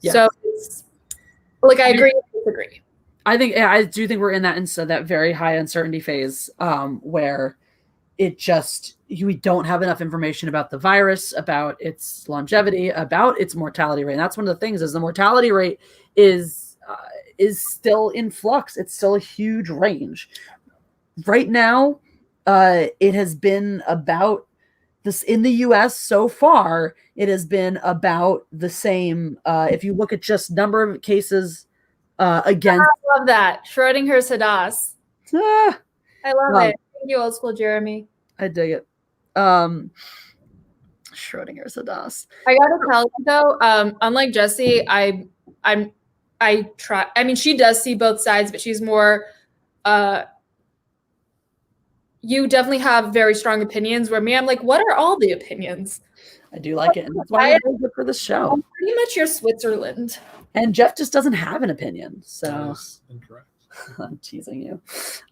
Yeah. So it's like, I agree and disagree. I do think we're in that very high uncertainty phase where we don't have enough information about the virus, about its longevity, about its mortality rate. And that's one of the things is the mortality rate is still in flux. It's still a huge range. Right now, it has been about this in the US so far. It has been about the same. If you look at just number of cases against. I love that. Schrodinger's Hadas. I love it. Thank you, old school Jeremy. I dig it. Schrodinger's Hadas. I gotta tell you though, unlike Jessie, I try. I mean, she does see both sides, but she's more. You definitely have very strong opinions. Where me, I'm like, what are all the opinions? I do like it, and that's why I'm good for the show. I'm pretty much your Switzerland. And Jeff just doesn't have an opinion, so that's incorrect. I'm teasing you.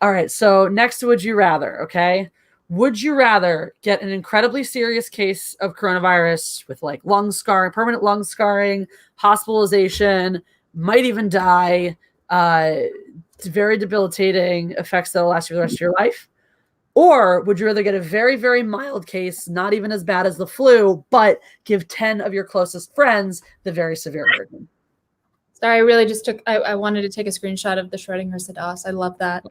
All right, so next, would you rather? Okay, would you rather get an incredibly serious case of coronavirus with like lung scarring, permanent lung scarring, hospitalization, might even die, very debilitating effects that'll last you the rest of your life? Or would you rather get a very, very mild case, not even as bad as the flu, but give 10 of your closest friends the very severe version? Sorry, I really just I wanted to take a screenshot of the Schrodinger's Hadas. I love that.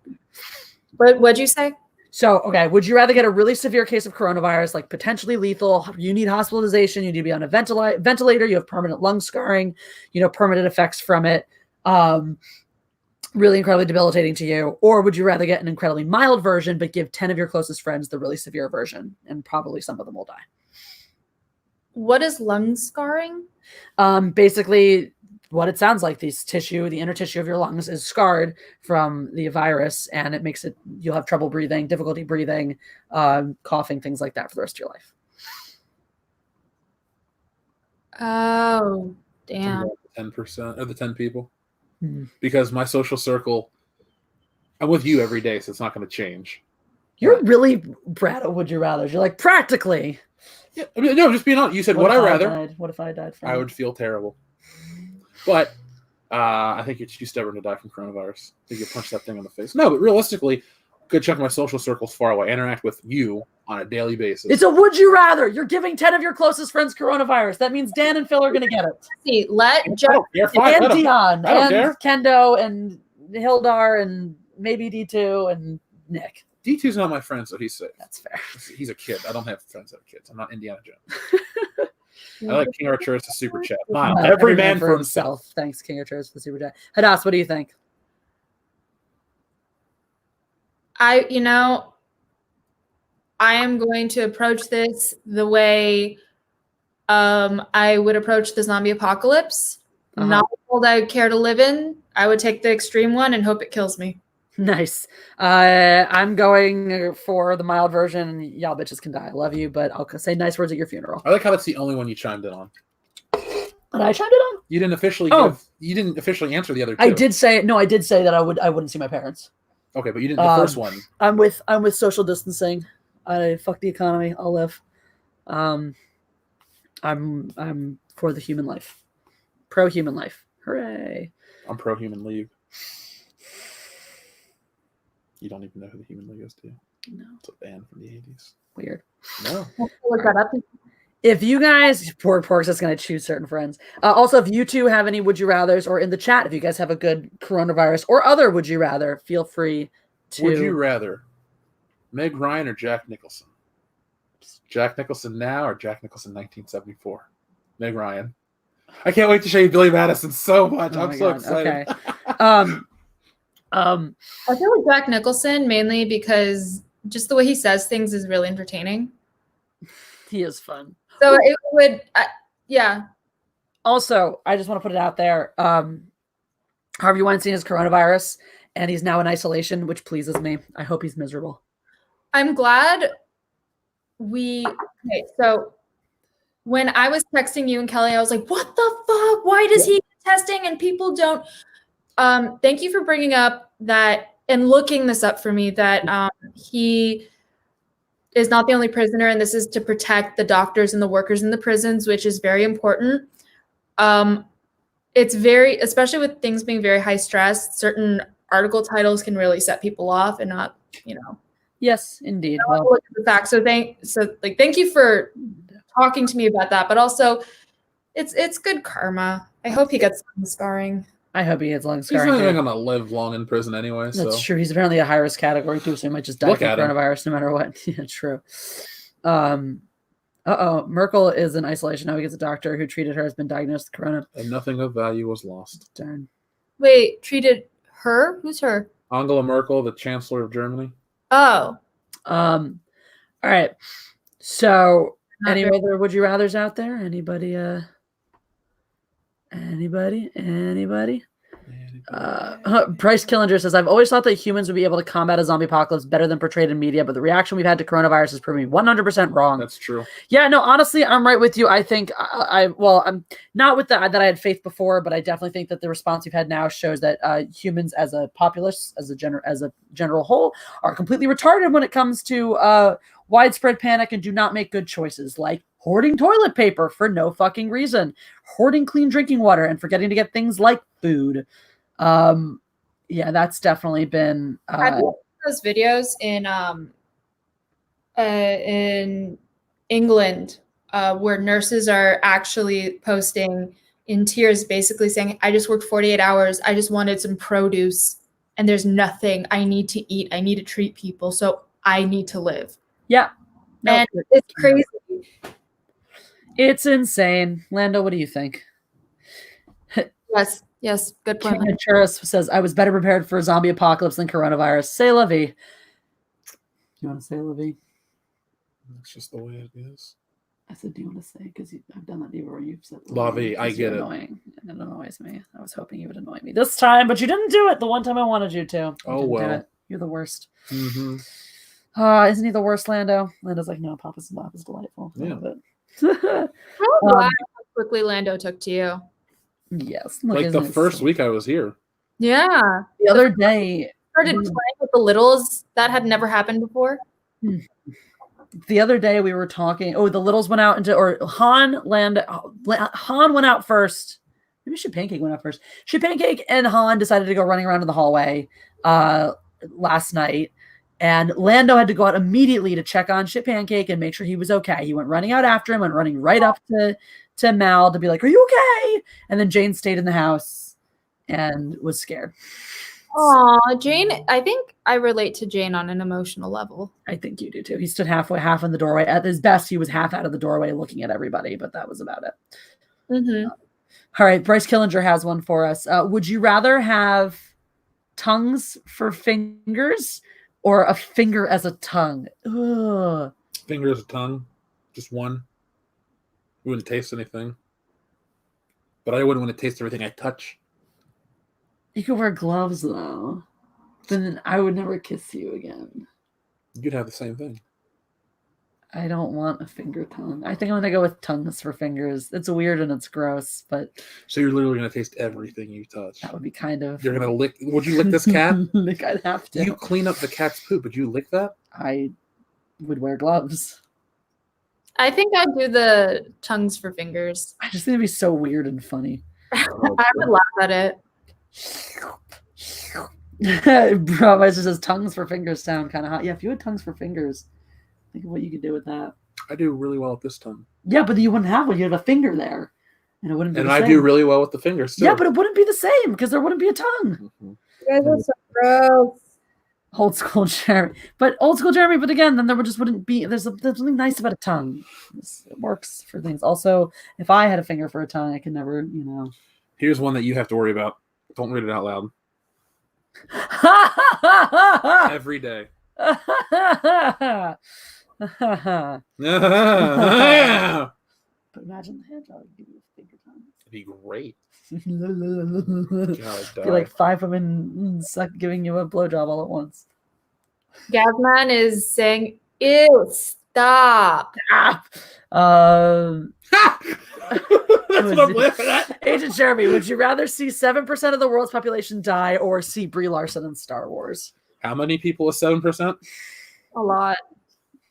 What'd you say? So, okay, would you rather get a really severe case of coronavirus, like potentially lethal, you need hospitalization, you need to be on a ventilator, you have permanent lung scarring, permanent effects from it, really incredibly debilitating to you? Or would you rather get an incredibly mild version, but give 10 of your closest friends the really severe version, and probably some of them will die? What is lung scarring? Basically, what it sounds like, the inner tissue of your lungs is scarred from the virus, and it makes you'll have trouble breathing, difficulty breathing, coughing, things like that for the rest of your life. Oh, damn. 10% of the 10 people. Because my social circle, I'm with you every day, so it's not going to change. You're really Brad. Would you rather? You're like practically. Yeah, no, just being honest. You said, "Would I rather?" What if I died from? I would feel terrible. But I think you're too stubborn to die from coronavirus. I think you punch that thing in the face. No, but realistically, good chunk of my social circle's far away. I interact with you on a daily basis. It's a would you rather. You're giving 10 of your closest friends coronavirus. That means Dan and Phil are going to get it. See, let Jeff and Dion and Kendo and Hildar and maybe D2 and Nick. D2's not my friend, so he's safe. That's fair. He's a kid. I don't have friends that are kids. I'm not Indiana Jones. I like King Arturus to super chat. Every man for himself. Thanks, King Arturus, for the super chat. Hadas, what do you think? I am going to approach this the way I would approach the zombie apocalypse. not a world I would care to live in. I would take the extreme one and hope it kills me. Nice. I'm going for the mild version. Y'all bitches can die. I love you, but I'll say nice words at your funeral. I like how that's the only one you chimed in on. And I chimed in on? You didn't officially you didn't officially answer the other two. I did say that I wouldn't see my parents. Okay, but you didn't the first one. I'm with social distancing. Fuck the economy. I'll live. I'm for the human life. Pro human life. Hooray. I'm pro human league. You don't even know who the Human League is, do you? No. It's a band from the 80s. Weird. No. Look that up. If you guys, poor Pork's just going to choose certain friends. Also, if you two have any would you rathers, or in the chat, if you guys have a good coronavirus or other would you rather, feel free to. Would you rather Meg Ryan or Jack Nicholson? Jack Nicholson now or Jack Nicholson 1974? Meg Ryan. I can't wait to show you Billy Madison so much. I'm so excited. Okay. I feel like Jack Nicholson mainly because just the way he says things is really entertaining. He is fun. So it would, yeah. Also, I just want to put it out there. Harvey Weinstein has coronavirus, and he's now in isolation, which pleases me. I hope he's miserable. I'm glad so when I was texting you and Kelly, I was like, what the fuck? Why does he get testing and people don't? Thank you for bringing up that and looking this up for me, that he is not the only prisoner, and this is to protect the doctors and the workers in the prisons, which is very important. It's very, especially with things being very high stress, certain article titles can really set people off and not, Yes, indeed. Well, look at the facts. So thank you for talking to me about that, but also it's good karma. I hope he gets some scarring. I hope he gets lung scarring. He's not even going to live long in prison anyway. That's true. He's apparently a high-risk category, too, so he might just die from coronavirus no matter what. Yeah, true. Merkel is in isolation now because a doctor who treated her has been diagnosed with corona. And nothing of value was lost. Darn. Wait, treated her? Who's her? Angela Merkel, the Chancellor of Germany. Oh. All right. So, any other would you rathers out there? Anybody? Bryce Killinger says, I've always thought that humans would be able to combat a zombie apocalypse better than portrayed in media, but the reaction we've had to coronavirus is proving 100% wrong. That's true. Yeah, no, honestly, I'm right with you. I think I'm not with that I had faith before, but I definitely think that the response we've had now shows that humans as a populace, as a general whole, are completely retarded when it comes to widespread panic and do not make good choices, like hoarding toilet paper for no fucing reason, hoarding clean drinking water, and forgetting to get things like food. Yeah, that's definitely been. I've seen those videos in England where nurses are actually posting in tears, basically saying, "I just worked 48 hours. I just wanted some produce, and there's nothing. I need to eat. I need to treat people, so I need to live." Yeah, and it's crazy. It's insane. Lando, what do you think? Yes, good point. Churis says, I was better prepared for a zombie apocalypse than coronavirus. Say la vie. You want to say la vie? That's just the way it is. I said, do you want to say? Because I've done that before. You've said la vie. I get it. Annoying. And it annoys me. I was hoping you would annoy me this time, but you didn't do it the one time I wanted you to. Oh, well. You're the worst. Mm-hmm. Isn't he the worst, Lando? Lando's like, no, Papa's delightful. Yeah. How glad how quickly Lando took to you. Yes. Like the first week I was here. Yeah. The other day. Started playing with the littles. That had never happened before. The other day we were talking. Oh, the littles went out Han went out first. Maybe Ship Pancake went out first. Ship Pancake and Han decided to go running around in the hallway last night. And Lando had to go out immediately to check on Ship Pancake and make sure he was okay. He went running out after him, went running right up to Mal to be like, are you okay? And then Jane stayed in the house and was scared. Aw, Jane, I think I relate to Jane on an emotional level. I think you do too. He stood half in the doorway. At his best, he was half out of the doorway looking at everybody, but that was about it. Mm-hmm. All right, Bryce Killinger has one for us. Would you rather have tongues for fingers or a finger as a tongue? Ugh. Finger as a tongue? Just one? You wouldn't taste anything? But I wouldn't want to taste everything I touch. You could wear gloves though. Then I would never kiss you again. You'd have the same thing. I don't want a finger tongue. I think I'm gonna go with tongues for fingers. It's weird and it's gross, but So you're literally gonna taste everything you touch. that would be kind of. You're gonna lick. Would you lick this cat? Like I'd have to. You clean up the cat's poop. Would you lick that? I would wear gloves. I think I'd do the tongues for fingers. I just think it'd be so weird and funny. I would laugh at it. Bro, it just says tongues for fingers sound kind of hot. Yeah, if you had tongues for fingers, think of what you could do with that. I do really well with this tongue. Yeah, but you wouldn't have one. You have a finger there, and it wouldn't be. And the I same. do really well with the fingers too. Yeah, but it wouldn't be the same because there wouldn't be a tongue. Mhm. You guys are so gross. Old school Jeremy, but again, then there wouldn't be. There's something nice about a tongue. It works for things. Also, if I had a finger for a tongue, I could never, Here's one that you have to worry about. Don't read it out loud. Every day. But imagine the hand job give you a finger tongue. It'd be great. Be like 5 women giving you a blowjob all at once. Gazman is saying, ew, stop. That's what I'm laughing at. Agent Jeremy, would you rather see 7% of the world's population die or see Brie Larson in Star Wars? How many people is 7%? A lot.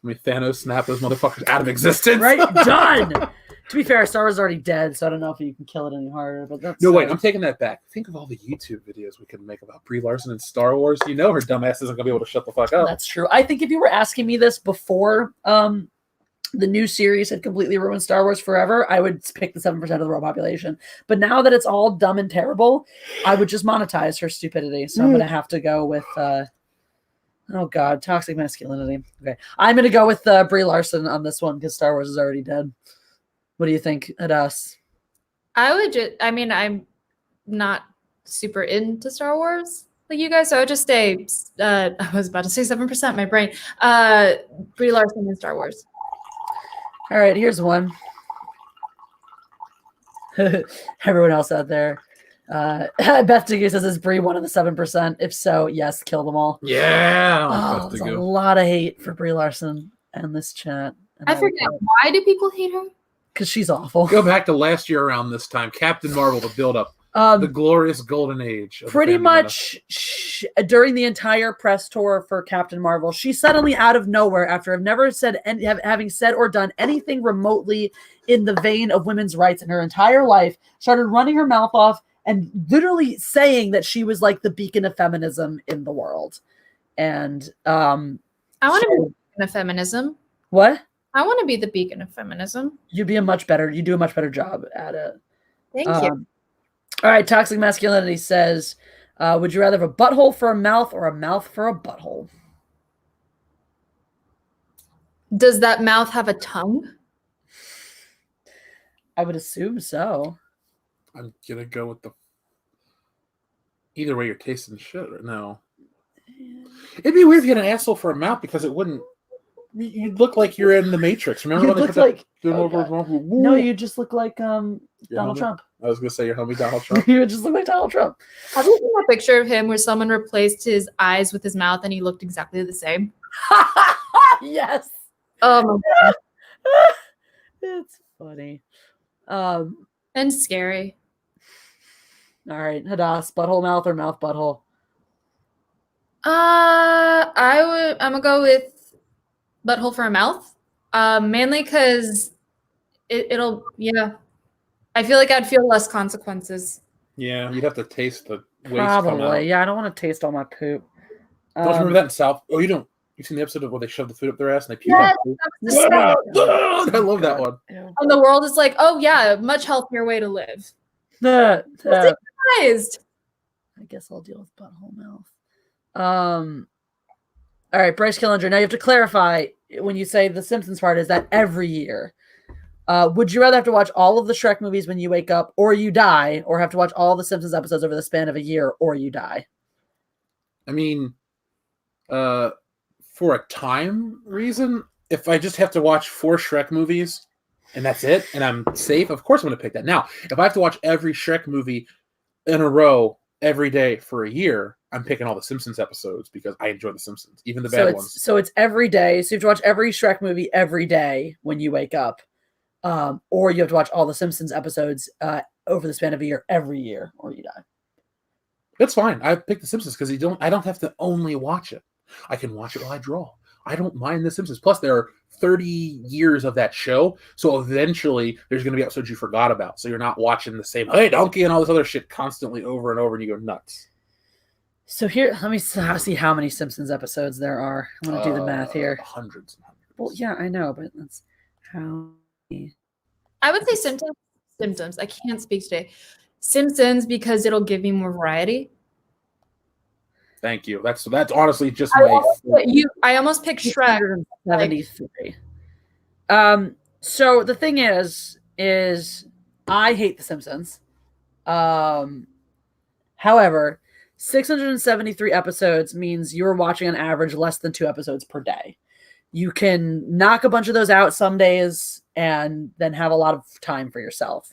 I mean, Thanos snapped those motherfuckers out of existence. Right? Done! To be fair, Star Wars is already dead, so I don't know if you can kill it any harder. But that's No, wait, I'm taking that back. Think of all the YouTube videos we could make about Brie Larson and Star Wars. You know her dumbass isn't going to be able to shut the fuck up. That's true. I think if you were asking me this before the new series had completely ruined Star Wars forever, I would pick the 7% of the world population. But now that it's all dumb and terrible, I would just monetize her stupidity. So I'm going to have to go with... oh God, toxic masculinity. Okay, I'm gonna go with Brie Larson on this one because Star Wars is already dead. What do you think, Hadas? I'm not super into Star Wars like you guys, so I would just say, I was about to say 7%, my brain. Brie Larson in Star Wars. All right, here's one. Everyone else out there. Beth Digger says, is Brie one of the 7%? If so, yes, kill them all. Yeah. There's a lot of hate for Brie Larson in this chat. I forget, why do people hate her? Because she's awful. Go back to last year around this time. Captain Marvel, the build-up. The glorious golden age. Pretty much during the entire press tour for Captain Marvel, she suddenly out of nowhere, after having said or done anything remotely in the vein of women's rights in her entire life, started running her mouth off and literally saying that she was like the beacon of feminism in the world. And I want to be the beacon of feminism. What? I want to be the beacon of feminism. You do a much better job at it. Thank you. All right, toxic masculinity says, would you rather have a butthole for a mouth or a mouth for a butthole? Does that mouth have a tongue? I would assume so. I'm gonna go with the. Either way, you're tasting shit right now. It'd be weird if you had an asshole for a mouth because it wouldn't. You'd look like you're in the Matrix. Remember when they put like no, you just look like Donald Trump. I was gonna say your homie Donald Trump. You just look like Donald Trump. Have you seen a picture of him where someone replaced his eyes with his mouth and he looked exactly the same? Yes. Oh my God. It's funny. And scary. All right, Hadas, butthole mouth or mouth butthole? I'm gonna go with butthole for a mouth. Mainly because it'll I feel like I'd feel less consequences. Yeah, you'd have to taste the waste Probably. come out. Yeah, I don't want to taste all my poop. Don't you remember that in South? Oh, you don't. You've seen the episode of where they shove the food up their ass and they puke Yes, on food? that's disgusting. I love that one. And the world is like, oh yeah, much healthier way to live. Surprised. I guess I'll deal with butthole mouth. All right, Bryce Killinger. Now you have to clarify when you say the Simpsons part, is that every year? Would you rather have to watch all of the Shrek movies when you wake up or you die, or have to watch all the Simpsons episodes over the span of a year or you die? I mean, for a time reason, if I just have to watch 4 Shrek movies, and that's it, and I'm safe, of course I'm going to pick that. Now, if I have to watch every Shrek movie in a row every day for a year, I'm picking all the Simpsons episodes because I enjoy the Simpsons, even the bad ones. So it's every day. So you have to watch every Shrek movie every day when you wake up, or you have to watch all the Simpsons episodes over the span of a year every year, or you die. That's fine. I picked the Simpsons because I don't have to only watch it. I can watch it while I draw. I don't mind the Simpsons. Plus, there are 30 years of that show, so eventually there's going to be episodes you forgot about. So you're not watching the same "Hey Donkey" and all this other shit constantly over and over, and you go nuts. So here, let me see how many Simpsons episodes there are. I'm going to do the math here. Hundreds and hundreds. Well, yeah, I know, but that's how many. I would say Symptoms. I can't speak today. Simpsons because it'll give me more variety. Thank you. That's honestly just my. I almost picked Shrek. 73. So the thing is I hate The Simpsons. However, 673 episodes means you're watching on average less than 2 episodes per day. You can knock a bunch of those out some days and then have a lot of time for yourself.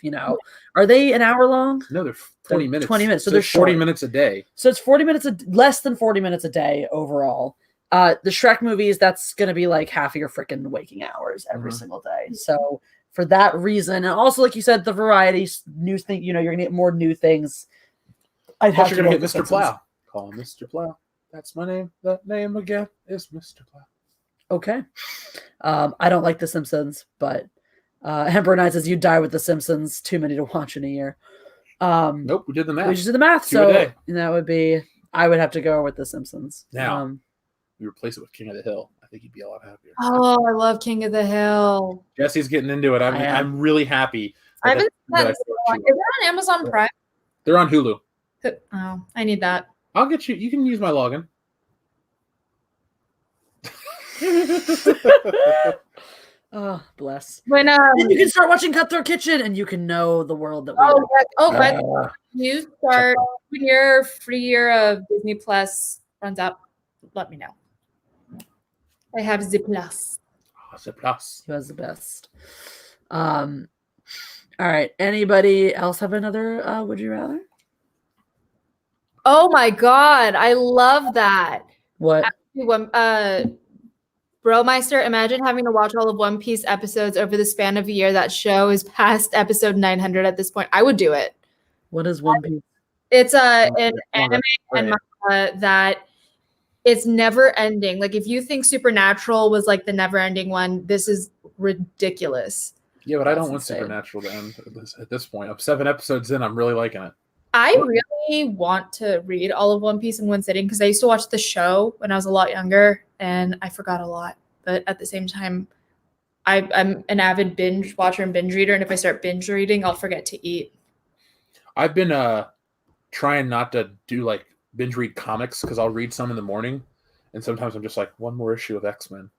Are they an hour long? No, they're 20 minutes. 20 minutes. So they're they're 40 short. minutes a day. So it's 40 minutes, less than 40 minutes a day overall. The Shrek movies, that's going to be like half of your freaking waking hours every single day. So for that reason, and also like you said, the variety, new thing, you're going to get more new things. You're going to get Mr. Plow. Call him Mr. Plow. That's my name. That name again is Mr. Plow. Okay. I don't like The Simpsons, but Emperor Knight says you die with The Simpsons. Too many to watch in a year. Nope, we did the math. We just did the math. 2 a day. That would be, I would have to go with The Simpsons. Now, you replace it with King of the Hill. I think you'd be a lot happier. Oh, I love King of the Hill. Jesse's getting into it. I'm really happy. I haven't seen that. Is it on Amazon Prime? They're on Hulu. Oh, I need that. I'll get you. You can use my login. Oh, bless. When you can start watching Cutthroat Kitchen, and you can know the world that we but you start when your free year of Disney Plus runs out. Let me know. I have the Plus. The Plus. Who has the best? All right. Anybody else have another? Would you rather? Oh my God, I love that. What? Bromeister, imagine having to watch all of One Piece episodes over the span of a year. That show is past episode 900 at this point. I would do it. What is One Piece? It's an anime and manga that it's never ending. Like if you think Supernatural was like the never ending one, this is ridiculous. Yeah, but I don't want Supernatural to end at this point. I'm 7 episodes in. I'm really liking it. I really want to read all of One Piece in one sitting because I used to watch the show when I was a lot younger and I forgot a lot. But at the same time, I'm an avid binge watcher and binge reader. And if I start binge reading, I'll forget to eat. I've been trying not to do like binge read comics because I'll read some in the morning. And sometimes I'm just like, one more issue of X-Men.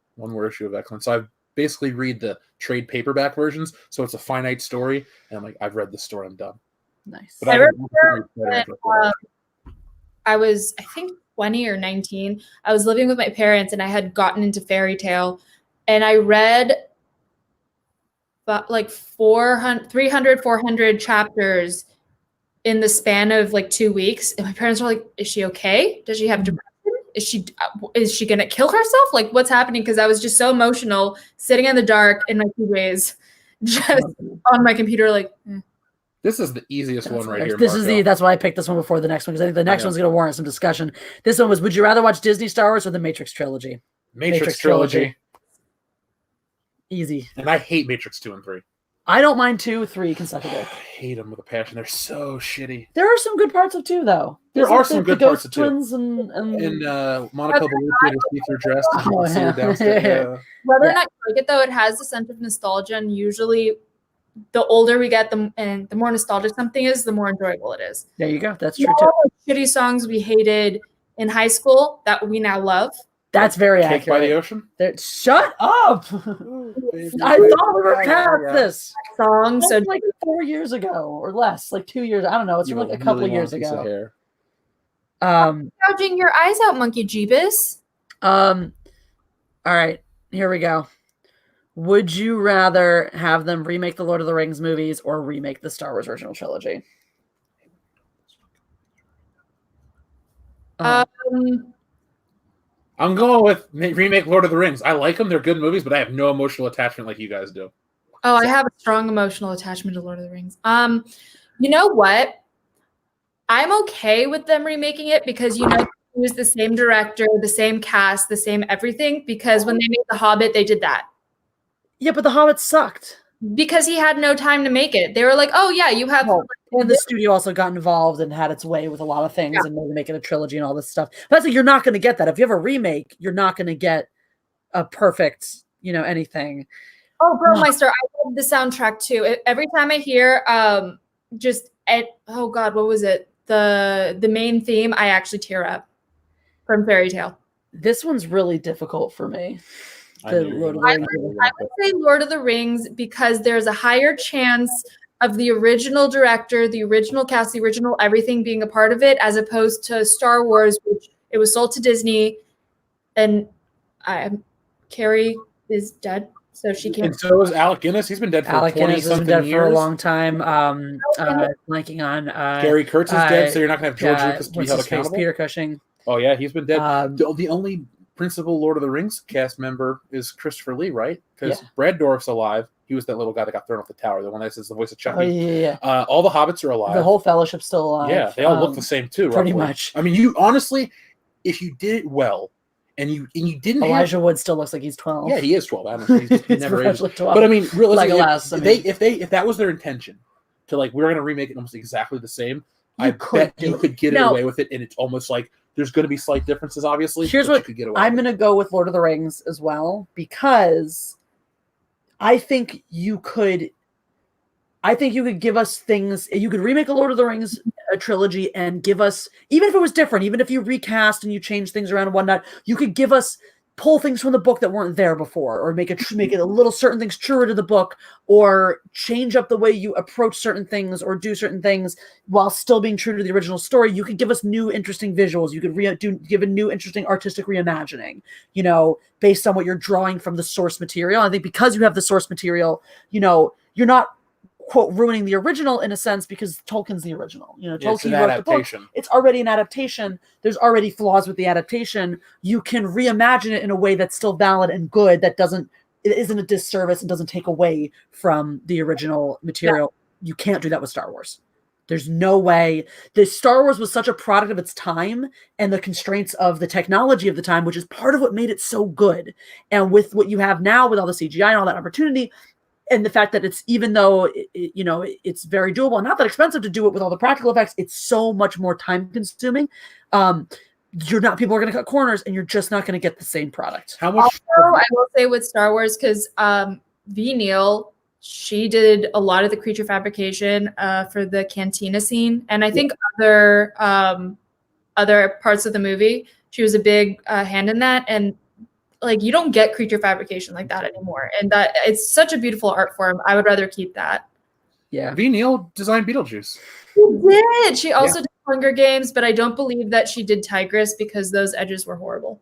So I basically read the trade paperback versions. So it's a finite story. And I'm like, I've read this story. I'm done. Nice. But I remember when, I was, I think, 20 or 19. I was living with my parents and I had gotten into fairy tale and I read like 400 chapters in the span of like 2 weeks. And my parents were like, is she okay? Does she have depression? Is she going to kill herself? Like what's happening? Because I was just so emotional sitting in the dark in my PJs, just on my computer like, This is the easiest one right here. That's why I picked this one before the next one because I think the next one's going to warrant some discussion. This one was: would you rather watch Disney Star Wars or the Matrix trilogy? Matrix trilogy. Easy. And I hate Matrix 2 and 3. I don't mind 2, 3 consecutive. I hate them with a passion. They're so shitty. There are some good parts of 2, though. There are some good parts of 2. Twins and Monica Bellucci to see her dressed. Whether or not you like it, though, it has a sense of nostalgia, and usually the older we get, the more nostalgic something is, the more enjoyable it is. There you go. That's true too. Shitty songs we hated in high school that we now love. That's very accurate. Cake by the Ocean? Shut up! Ooh, I thought we were past this song. So like 4 years ago or less, like 2 years. I don't know. It's from like a couple of years ago. Gouging your eyes out, Monkey Jeebus. All right, here we go. Would you rather have them remake the Lord of the Rings movies or remake the Star Wars original trilogy? Um, I'm going with remake Lord of the Rings. I like them; they're good movies, but I have no emotional attachment like you guys do. I have a strong emotional attachment to Lord of the Rings. You know what? I'm okay with them remaking it because use the same director, the same cast, the same everything. Because when they made The Hobbit, they did that. Yeah, but The Hobbit sucked. Because he had no time to make it. They were like, "Oh yeah, you have." And the studio also got involved and had its way with a lot of things and maybe making a trilogy and all this stuff. But I think you're not going to get that. If you have a remake, you're not going to get a perfect, anything. Oh, Burmeister, I love the soundtrack too. Every time I hear oh God, what was it? The main theme, I actually tear up from Fairy Tale. This one's really difficult for me. I would say Lord of the Rings because there's a higher chance of the original director, the original cast, the original everything being a part of it, as opposed to Star Wars, which it was sold to Disney, and Carrie is dead, so she can't. And so is Alec Guinness. He's been dead for 20-something years. For a long time. Blanking on Gary Kurtz is dead, so you're not going to have George Lucas to be held accountable. Peter Cushing. Oh yeah, he's been dead. The only principal Lord of the Rings cast member is Christopher Lee, right? Because Brad Dourif's alive. He was that little guy that got thrown off the tower, the one that says the voice of Chucky. Oh, yeah. All the hobbits are alive. The whole fellowship's still alive. Yeah, they all look the same too, pretty roughly. much. I mean, you honestly, if you did it well, and you didn't, Elijah Wood still looks like he's 12. Yeah, he is 12. I don't know. He never is. 12. But I mean, realistically, if if that was their intention, to like we're going to remake it almost exactly the same, I bet you could get away with it, and it's almost like. There's going to be slight differences, obviously. Here's what I'm going to go with Lord of the Rings as well, because I think you could give us things. You could remake a Lord of the Rings trilogy and give us, even if it was different, even if you recast and you change things around and whatnot, you could pull things from the book that weren't there before, or make it a little certain things truer to the book, or change up the way you approach certain things or do certain things while still being true to the original story. You could give us new interesting visuals. You could give a new interesting artistic reimagining, based on what you're drawing from the source material. I think because you have the source material, you're not quote ruining the original in a sense, because Tolkien's the original. Tolkien wrote the book. It's already an adaptation. There's already flaws with the adaptation. You can reimagine it in a way that's still valid and good, that isn't a disservice and doesn't take away from the original material. Yeah. You can't do that with Star Wars. There's no way. The Star Wars was such a product of its time and the constraints of the technology of the time, which is part of what made it so good. And with what you have now, with all the CGI and all that opportunity, and the fact that it's, even though it's very doable and not that expensive to do it with all the practical effects, it's so much more time consuming. People are going to cut corners, and you're just not going to get the same product. How much? Also, I will say with Star Wars, because V. Neal, she did a lot of the creature fabrication for the cantina scene, and I think other parts of the movie. She was a big hand in that, and like, you don't get creature fabrication like that anymore, and that it's such a beautiful art form. I would rather keep that. Yeah, V. Neal designed Beetlejuice. She did. She also did Hunger Games, but I don't believe that she did Tigress because those edges were horrible.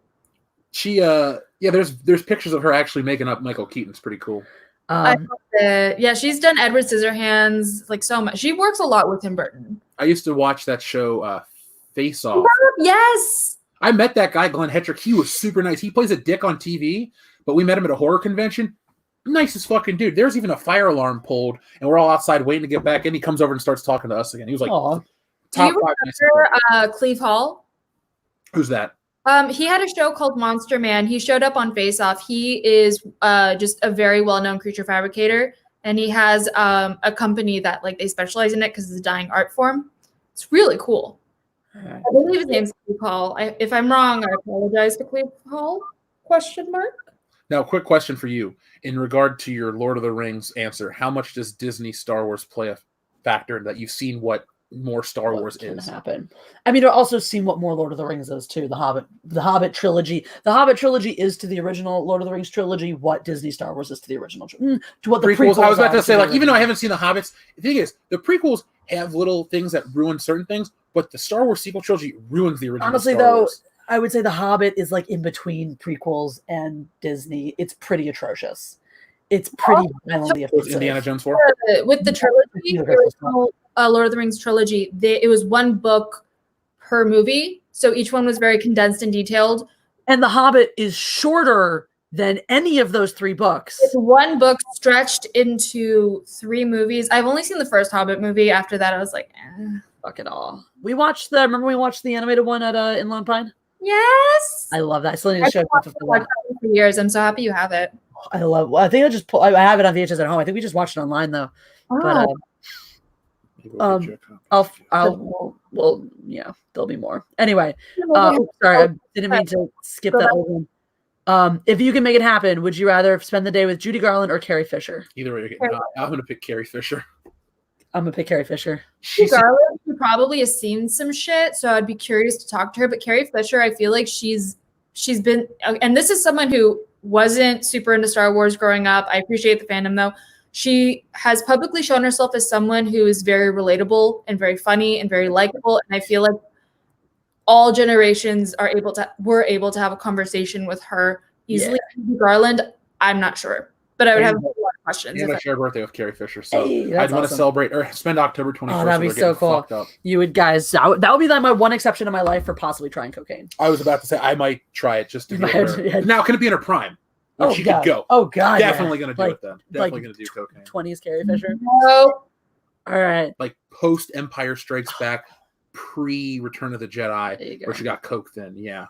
She there's pictures of her actually making up Michael Keaton. It's pretty cool. She's done Edward Scissorhands like so much. She works a lot with Tim Burton. I used to watch that show Face Off. Yes. I met that guy, Glenn Hetrick. He was super nice. He plays a dick on TV, but we met him at a horror convention. Nicest fucking dude. There's even a fire alarm pulled, and we're all outside waiting to get back in. He comes over and starts talking to us again. He was like, top five. Do you remember Cleve Hall? Who's that? He had a show called Monster Man. He showed up on Face Off. He is just a very well-known creature fabricator, and he has a company that they specialize in it because it's a dying art form. It's really cool. I believe his name's Cleve Hall. If I'm wrong, I apologize to Cleve Hall. ? Now, quick question for you. In regard to your Lord of the Rings answer, how much does Disney Star Wars play a factor that you've seen what more Star Wars is? Happen. I mean, I've also seen what more Lord of the Rings is too. The Hobbit trilogy. The Hobbit trilogy is to the original Lord of the Rings trilogy what Disney Star Wars is to the original. To what the prequels. I was about to say, even though I haven't seen the Hobbits, the thing is, the prequels have little things that ruin certain things, but the Star Wars sequel trilogy ruins the original. Honestly, Star Wars. I would say The Hobbit is in between prequels and Disney. It's pretty atrocious. It's pretty violently Was offensive. Indiana Jones 4? With the trilogy, the original Lord of the Rings trilogy, it was one book per movie, so each one was very condensed and detailed. And The Hobbit is shorter than any of those 3 books. It's one book stretched into 3 movies. I've only seen the first Hobbit movie. After that, I was like, fuck it all. Remember we watched the animated one at Inland Pine? yes. I love that. I still need to show you for years. I'm so happy you have it. I think I have it on VHS at home. I think we just watched it online though. Oh. But yeah, there'll be more. Anyway, sorry, I didn't mean to skip that over. If you can make it happen, would you rather spend the day with Judy Garland or Carrie Fisher? Either way, I'm going to pick Carrie Fisher. I'm going to pick Carrie Fisher. Garland probably has seen some shit, so I'd be curious to talk to her. But Carrie Fisher, I feel like she's been, and this is someone who wasn't super into Star Wars growing up. I appreciate the fandom though. She has publicly shown herself as someone who is very relatable and very funny and very likable. And I feel like all generations were able to have a conversation with her easily. Yeah. Garland, I'm not sure, but I would have a lot of questions. I share a birthday with Carrie Fisher, so I'd want to celebrate or spend October 21st. Oh, that'd be so cool. You would, guys. That would be my one exception in my life for possibly trying cocaine. I was about to say I might try it just to be her. Now, can it be in her prime? When she could go. Oh God! Definitely gonna do it then. Definitely gonna do cocaine. 20s Carrie Fisher. No. All right. Like post Empire Strikes Back, pre Return of the Jedi, where she got coke then. Yeah.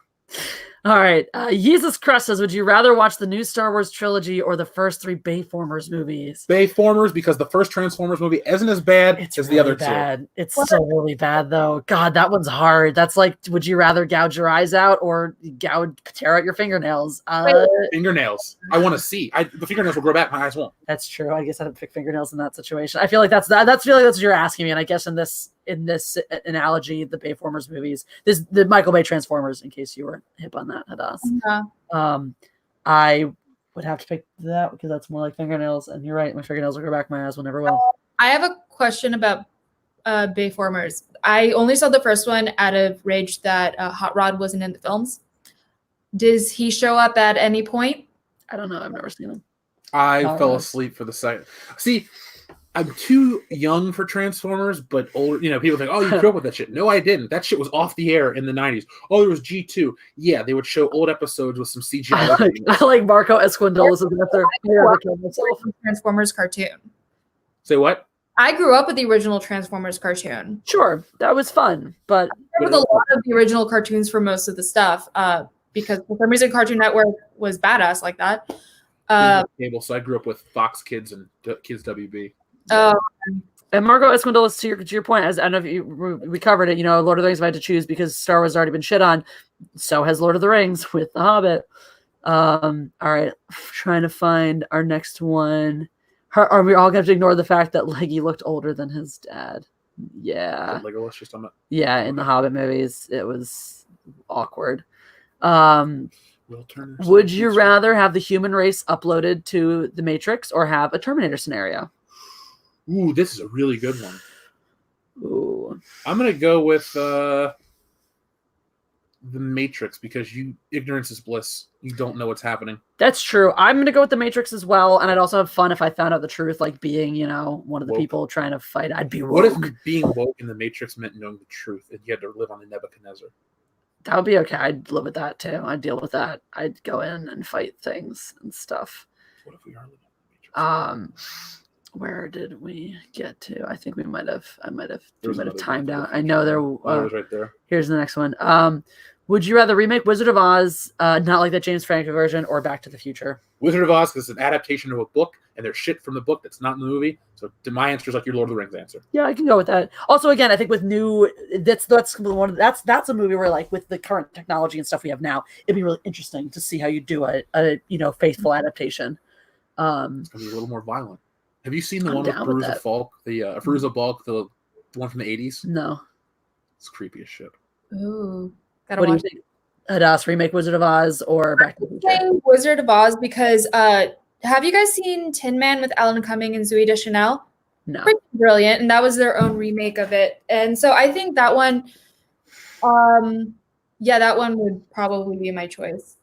All right. Jesus Christ says, would you rather watch the new Star Wars trilogy or the first 3 Bayformers movies? Bayformers, because the first Transformers movie isn't as bad as really the other bad. 2. It's so really bad, though. God, that one's hard. That's like, would you rather gouge your eyes out or tear out your fingernails? Fingernails. I want to see. The fingernails will grow back. My eyes won't. That's true. I guess I'd pick fingernails in that situation. I feel like that's what you're asking me. And I guess in this analogy, the Bayformers movies, the Michael Bay Transformers, in case you were hip on that, Hadas. Yeah. I would have to pick that because that's more like fingernails. And you're right, my fingernails will grow back, my eyes will never will. I have a question about Bayformers. I only saw the first one out of rage that Hot Rod wasn't in the films. Does he show up at any point? I don't know. I've never seen him. I fell asleep for the second. See, I'm too young for Transformers, but older. People think, "Oh, you grew up with that shit." No, I didn't. That shit was off the air in the '90s. Oh, there was G2. Yeah, they would show old episodes with some CGI. I like Marco Esquindolis as the Transformers cartoon. Say what? I grew up with the original Transformers cartoon. Sure, that was fun, but I remember a lot of the original cartoons for most of the stuff, because for some reason Cartoon Network was badass like that. Cable, so I grew up with Fox Kids and Kids WB. And Marco Esquindolis, to your point, as I don't know if we covered it, Lord of the Rings, if I had to choose because Star Wars has already been shit on, so has Lord of the Rings with The Hobbit. All right, trying to find our next one. Are we all going to ignore the fact that Leggy looked older than his dad? Yeah. Legolas just on it. Yeah, in the Hobbit movies, it was awkward. Would you rather have the human race uploaded to the Matrix or have a Terminator scenario? Ooh, this is a really good one. Ooh. I'm going to go with the Matrix because ignorance is bliss. You don't know what's happening. That's true. I'm going to go with the Matrix as well, and I'd also have fun if I found out the truth, like being, one of the people trying to fight. I'd be woke. What if being woke in the Matrix meant knowing the truth and you had to live on the Nebuchadnezzar? That would be okay. I'd live with that too. I'd deal with that. I'd go in and fight things and stuff. What if we are living in the Matrix? Where did we get to? I think we might have timed out. I know there was right there. Here's the next one. Would you rather remake Wizard of Oz, not like that James Franco version, or Back to the Future? Wizard of Oz is an adaptation of a book, and there's shit from the book that's not in the movie. So my answer is like your Lord of the Rings answer. Yeah, I can go with that. Also, again, I think with that's a movie where, like, with the current technology and stuff we have now, it'd be really interesting to see how you do a faithful adaptation. It's gonna be a little more violent. Have you seen the one with Veruza Balk, Veruza Balk, the one from the 80s? No. It's creepy as shit. Ooh. What do you think? Hadas, remake Wizard of Oz or Back to the Future? Wizard of Oz because have you guys seen Tin Man with Alan Cumming and Zooey Deschanel? No. Pretty brilliant, and that was their own remake of it. And so I think that one, that one would probably be my choice.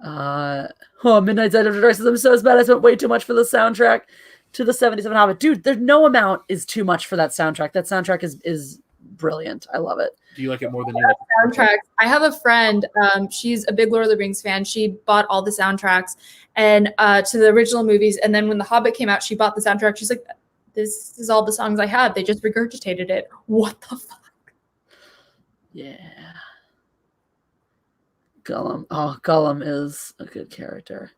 Midnight's Edge of Darkness. I'm so bad. I spent way too much for the soundtrack to the 77 Hobbit. Dude, there's no amount is too much for that soundtrack. That soundtrack is brilliant. I love it. Do you like it more than you like soundtracks? I have a friend. She's a big Lord of the Rings fan. She bought all the soundtracks and to the original movies. And then when The Hobbit came out, she bought the soundtrack. She's like, "This is all the songs I have. They just regurgitated it. What the fuck?" Yeah. Gollum. Oh, Gollum is a good character.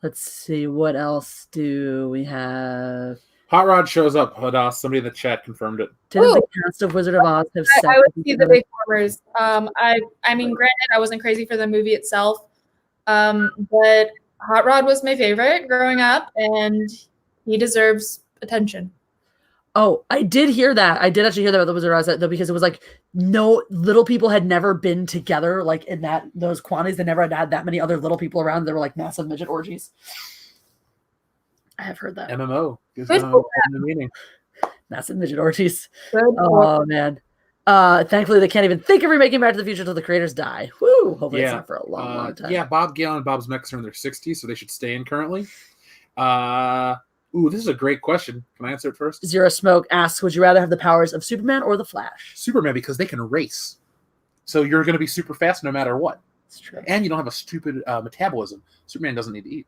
Let's see. What else do we have? Hot Rod shows up. Hadas, somebody in the chat confirmed it. Didn't the cast of Wizard of Oz have I would see the big farmers. I mean, granted, I wasn't crazy for the movie itself, but Hot Rod was my favorite growing up, and he deserves attention. Oh, I did hear that. I did actually hear that about the Wizard of Oz, though, because it was like no little people had never been together like in those quantities. They never had that many other little people around. There were like massive midget orgies. I have heard that. MMO. Gives Good MMO the meaning. Massive midget orgies. Good. Oh man. Thankfully they can't even think of remaking Back to the Future until the creators die. Woo! Hopefully it's not for a long time. Yeah, Bob Gale and Bob Zemeckis are in their 60s, so they should stay in currently. This is a great question. Can I answer it first? Zero Smoke asks, would you rather have the powers of Superman or the Flash? Superman, because they can race. So you're going to be super fast no matter what. That's true. And you don't have a stupid metabolism. Superman doesn't need to eat.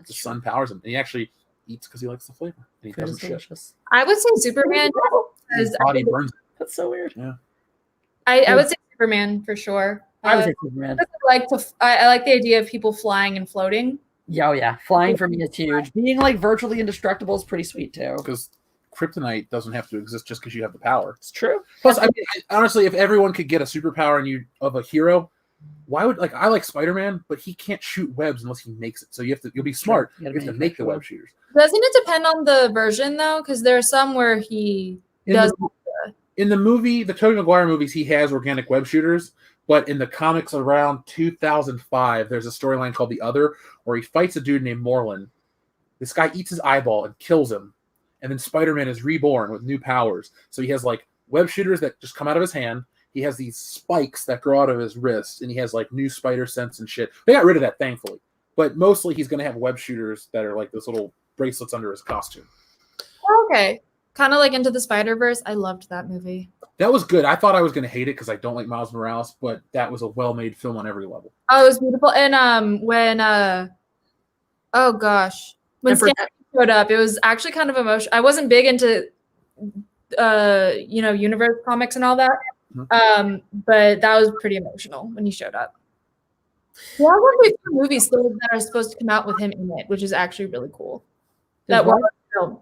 The sun powers him. And he actually eats because he likes the flavor. And he doesn't shit. I would say Superman His body burns. That's so weird. Yeah. I would say Superman for sure. I would say Superman. I like the idea of people flying and floating. Yeah, yeah. Flying for me is huge. Being like virtually indestructible is pretty sweet too. Because kryptonite doesn't have to exist just because you have the power. It's true. Plus, I mean, honestly, if everyone could get a superpower and you of a hero, why would I like Spider-Man, but he can't shoot webs unless he makes it. So you'll be smart. You have to make the web shooters. Doesn't it depend on the version though? Because there are some where he does. In the movie, the Tobey Maguire movies, he has organic web shooters. But in the comics around 2005, there's a storyline called The Other, where he fights a dude named Morlun. This guy eats his eyeball and kills him. And then Spider-Man is reborn with new powers. So he has like web shooters that just come out of his hand. He has these spikes that grow out of his wrist. And he has like new spider sense and shit. They got rid of that, thankfully. But mostly he's going to have web shooters that are like those little bracelets under his costume. Okay. Kind of like Into the Spider-Verse. I loved that movie. That was good. I thought I was going to hate it because I don't like Miles Morales, but that was a well-made film on every level. Oh, it was beautiful. And when oh gosh, when Stan showed up, it was actually kind of emotional. I wasn't big into universe comics and all that, but that was pretty emotional when he showed up. Yeah, I wonder if the movies still that are supposed to come out with him in it, which is actually really cool. That one film.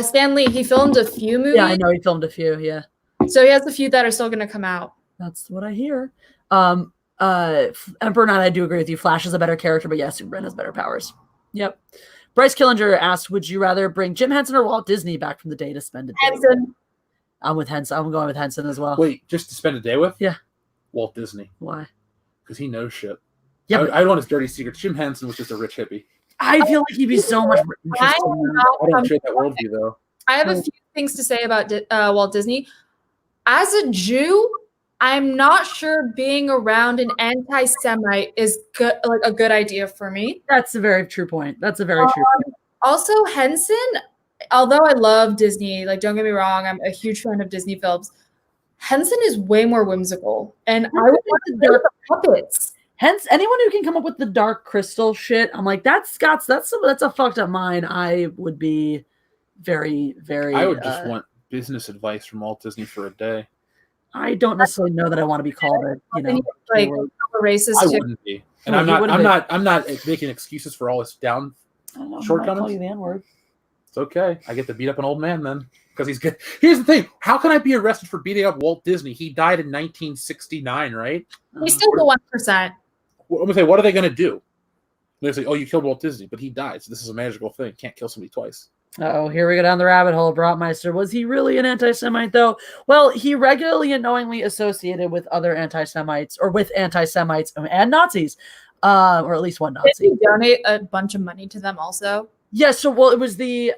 Stan Lee, he filmed a few movies. Yeah, I know he filmed a few. Yeah. So he has a few that are still going to come out. That's what I hear. Emperor and I do agree with you. Flash is a better character, but yeah, Superman has better powers. Yep. Bryce Killinger asked, would you rather bring Jim Henson or Walt Disney back from the day to spend a day? Henson. I'm with Henson. I'm going with Henson as well. Wait, just to spend a day with? Yeah. Walt Disney. Why? Because he knows shit. Yeah, I don't want his dirty secrets. Jim Henson was just a rich hippie. I feel like he'd be so much more interesting. I don't share that worldview, though. I have a few things to say about Walt Disney. As a Jew, I'm not sure being around an anti-Semite is good, like a good idea for me. That's a very true point. That's a very true point. Also, Henson, although I love Disney, like don't get me wrong, I'm a huge fan of Disney films. Henson is way more whimsical, and I would want to do the puppets. Hence, anyone who can come up with the Dark Crystal shit, I'm like, that's a fucked up mind. I would be very, very. I would just want business advice from Walt Disney for a day. I don't necessarily know that I want to be called a, like a racist. I wouldn't be, and I'm not making excuses for all his shortcomings. Call you the N-word. It's okay. I get to beat up an old man then because he's good. Here's the thing: how can I be arrested for beating up Walt Disney? He died in 1969, right? He's still the 1%. I'm gonna say, what are they gonna do? They're say, oh, you killed Walt Disney, but he died. So this is a magical thing. Can't kill somebody twice. Oh, here we go down the rabbit hole. Brotmeister, was he really an anti-Semite though? Well, he regularly and knowingly associated with other anti-Semites or with anti-Semites and Nazis, or at least one Nazi. Did he donate a bunch of money to them also? Yeah. So, well, it was the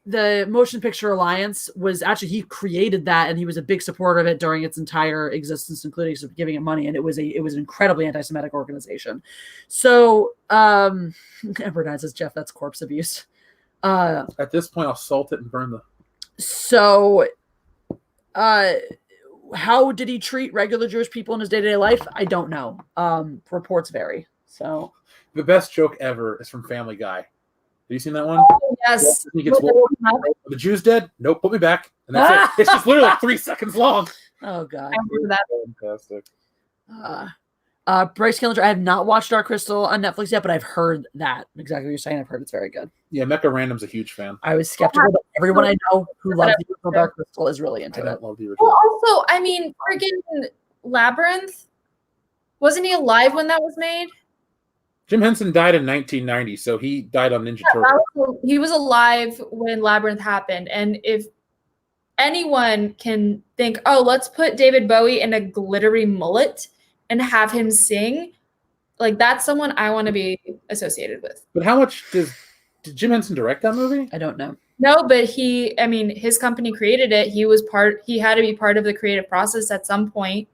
the Motion Picture Alliance was actually, he created that, and he was a big supporter of it during its entire existence, including giving it money. And it was an incredibly anti-Semitic organization. So, Ember says, Jeff, that's corpse abuse. At this point, I'll salt it and burn the. So, how did he treat regular Jewish people in his day-to-day life? I don't know. Reports vary. So, the best joke ever is from Family Guy. Have you seen that one? Oh, yes. He gets the Jew's dead. Nope, put me back. And that's it. It's just literally like 3 seconds long. Oh God. I remember that. Fantastic. Bryce Killinger, I have not watched Dark Crystal on Netflix yet, but I've heard that. Exactly what you're saying. I've heard it's very good. Yeah, Mecha Random's a huge fan. I was skeptical, but everyone I know who loves the original Dark Crystal is really into it. Love the original. Well, also, I mean, freaking Labyrinth. Wasn't he alive when that was made? Jim Henson died in 1990, so he died on Ninja Turtles. He was alive when Labyrinth happened, and if anyone can think, oh, let's put David Bowie in a glittery mullet and have him sing, like that's someone I want to be associated with. But how much did Jim Henson direct that movie? I don't know. No, but his company created it. He had to be part of the creative process at some point.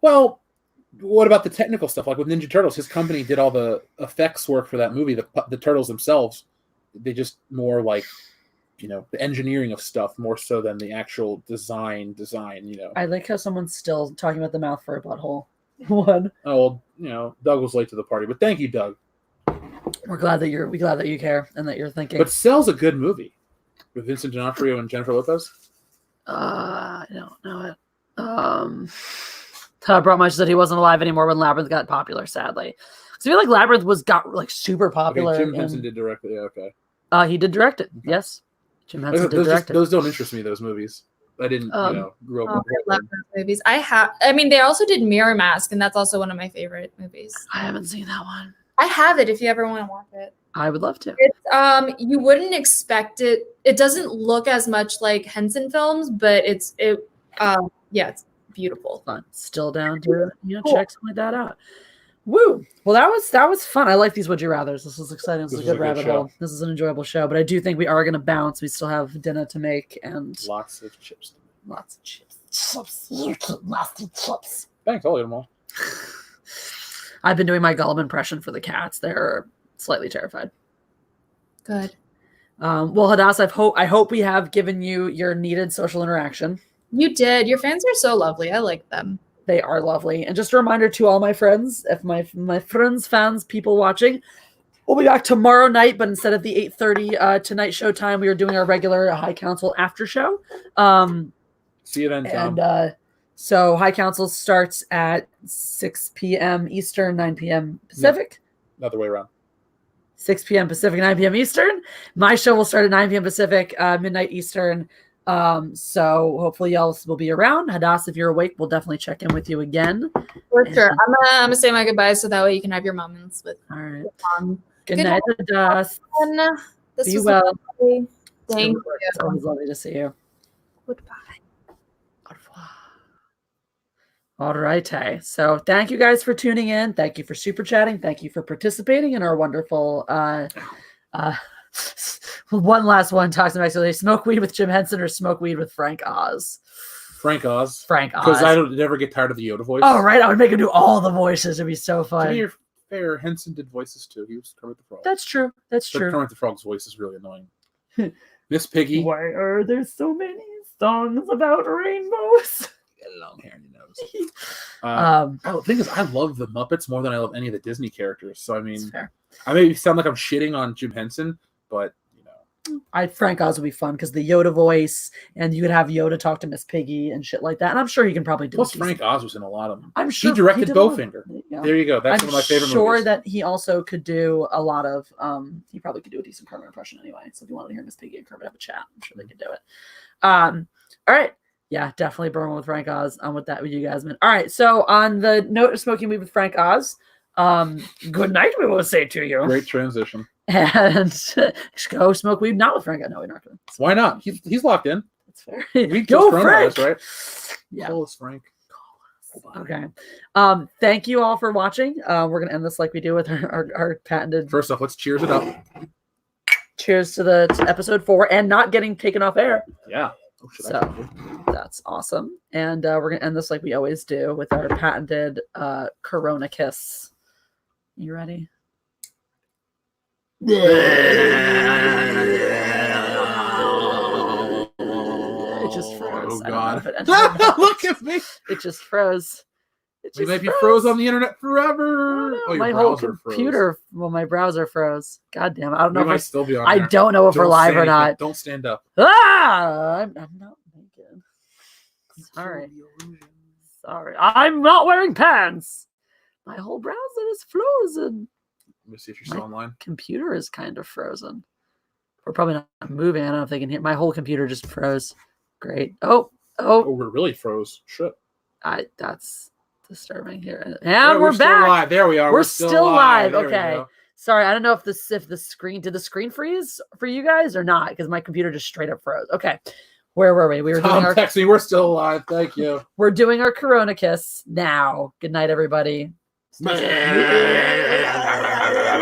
Well, what about the technical stuff? Like with Ninja Turtles, his company did all the effects work for that movie. The turtles themselves, they just more like, the engineering of stuff more so than the actual design. I like how someone's still talking about the mouth for a butthole. One. Oh well, Doug was late to the party, but thank you, Doug. We're glad that you care and that you're thinking. But Cell's a good movie with Vincent D'Onofrio and Jennifer Lopez. I don't know it. Todd Brotmush said he wasn't alive anymore when Labyrinth got popular, sadly. So I feel like Labyrinth got like super popular. Okay, Jim Henson did direct it. Yeah, okay. He did direct it. Okay. Yes. Jim Henson did direct it. Those don't interest me, those movies. I didn't, grow up with Labyrinth movies. They also did Mirror Mask, and that's also one of my favorite movies. I haven't seen that one. I have it if you ever want to watch it. I would love to. It's, you wouldn't expect it. It doesn't look as much like Henson films, but it's beautiful. Fun. Still down to check something like that out. Woo! Well, that was fun. I like these Would You Rathers. This was exciting. This is a good rabbit hole. This is an enjoyable show, but I do think we are going to bounce. We still have dinner to make and lots of chips. Lots of chips. Lots of chips. Thanks. I'll eat them all. I've been doing my Gollum impression for the cats. They're slightly terrified. Good. Well, Hadas, I hope we have given you your needed social interaction. You did. Your fans are so lovely. I like them. They are lovely. And just a reminder to all my friends, if my friends, fans, people watching, we'll be back tomorrow night, but instead of the 8:30 tonight showtime, we are doing our regular High Council after show. See you then, Tom. And so High Council starts at 6 p.m. Eastern, 9 p.m. Pacific. No, other way around. 6 p.m. Pacific, 9 p.m. Eastern. My show will start at 9 p.m. Pacific, midnight Eastern. So hopefully y'all will be around. Hadas, if you're awake, we'll definitely check in with you again. For sure. I'm gonna say my goodbyes so that way you can have your moments with. All right. Mom. Good night, Hadas. Be well. Lovely. Thank you. It's always lovely to see you. Goodbye. All right. So thank you guys for tuning in. Thank you for super chatting. Thank you for participating in our wonderful one last one talks about actually smoke weed with Jim Henson or smoke weed with Frank Oz. Frank Oz. Because I don't never get tired of the Yoda voice. Oh, right. I would make him do all the voices. It'd be so fun. To be fair, Henson did voices too. He was Kermit the Frog. That's true. But Kermit the Frog's voice is really annoying. Miss Piggy. Why are there so many songs about rainbows? You got long hair in your nose. The thing is, I love the Muppets more than I love any of the Disney characters. So, I mean, I may sound like I'm shitting on Jim Henson, but Frank Oz would be fun because the Yoda voice, and you could have Yoda talk to Miss Piggy and shit like that. And I'm sure he can probably do. Plus, Frank Oz was in a lot of them. I'm sure he directed Bowfinger. There you go. That's one of my favorite movies. I'm sure that he also could do a lot of. He probably could do a decent Kermit impression anyway. So if you wanted to hear Miss Piggy and Kermit have a chat, I'm sure they could do it. All right. Yeah, definitely burn one with Frank Oz. I'm with that with you guys, man. All right. So on the note of smoking weed with Frank Oz, good night. We will say to you. Great transition. And go smoke weed not with Frank. No, we're not going to. Why not? He's locked in. That's fair. We go Frank, right? Yeah. Call us Frank. Okay. Thank you all for watching. We're gonna end this like we do with our patented. First off, let's cheers it up. Cheers to episode 4 and not getting taken off air. Yeah. Oh, shit, So that's awesome. And we're going to end this like we always do with our patented Corona kiss. You ready? It just froze. Oh, God. Look at me. It just froze. We might be froze on the internet forever. Oh, my whole computer. Froze. Well, my browser froze. God damn it. I don't know We if might still be on I there. don't know if we're live or not. Don't stand up. I'm not naked. Sorry. I'm not wearing pants. My whole browser is frozen. Let me see if you're still online. Computer is kind of frozen. We're probably not moving. I don't know if they can hear. My whole computer just froze. Great. Oh, we're really froze. Shit. That's disturbing here. And we're still back. Live. There we are. We're still live. There Okay. Sorry, I don't know if the screen did the screen freeze for you guys or not because my computer just straight up froze. Okay. Where were we? We were doing our texting. We're still alive. Thank you. We're doing our Corona kiss now. Good night, everybody.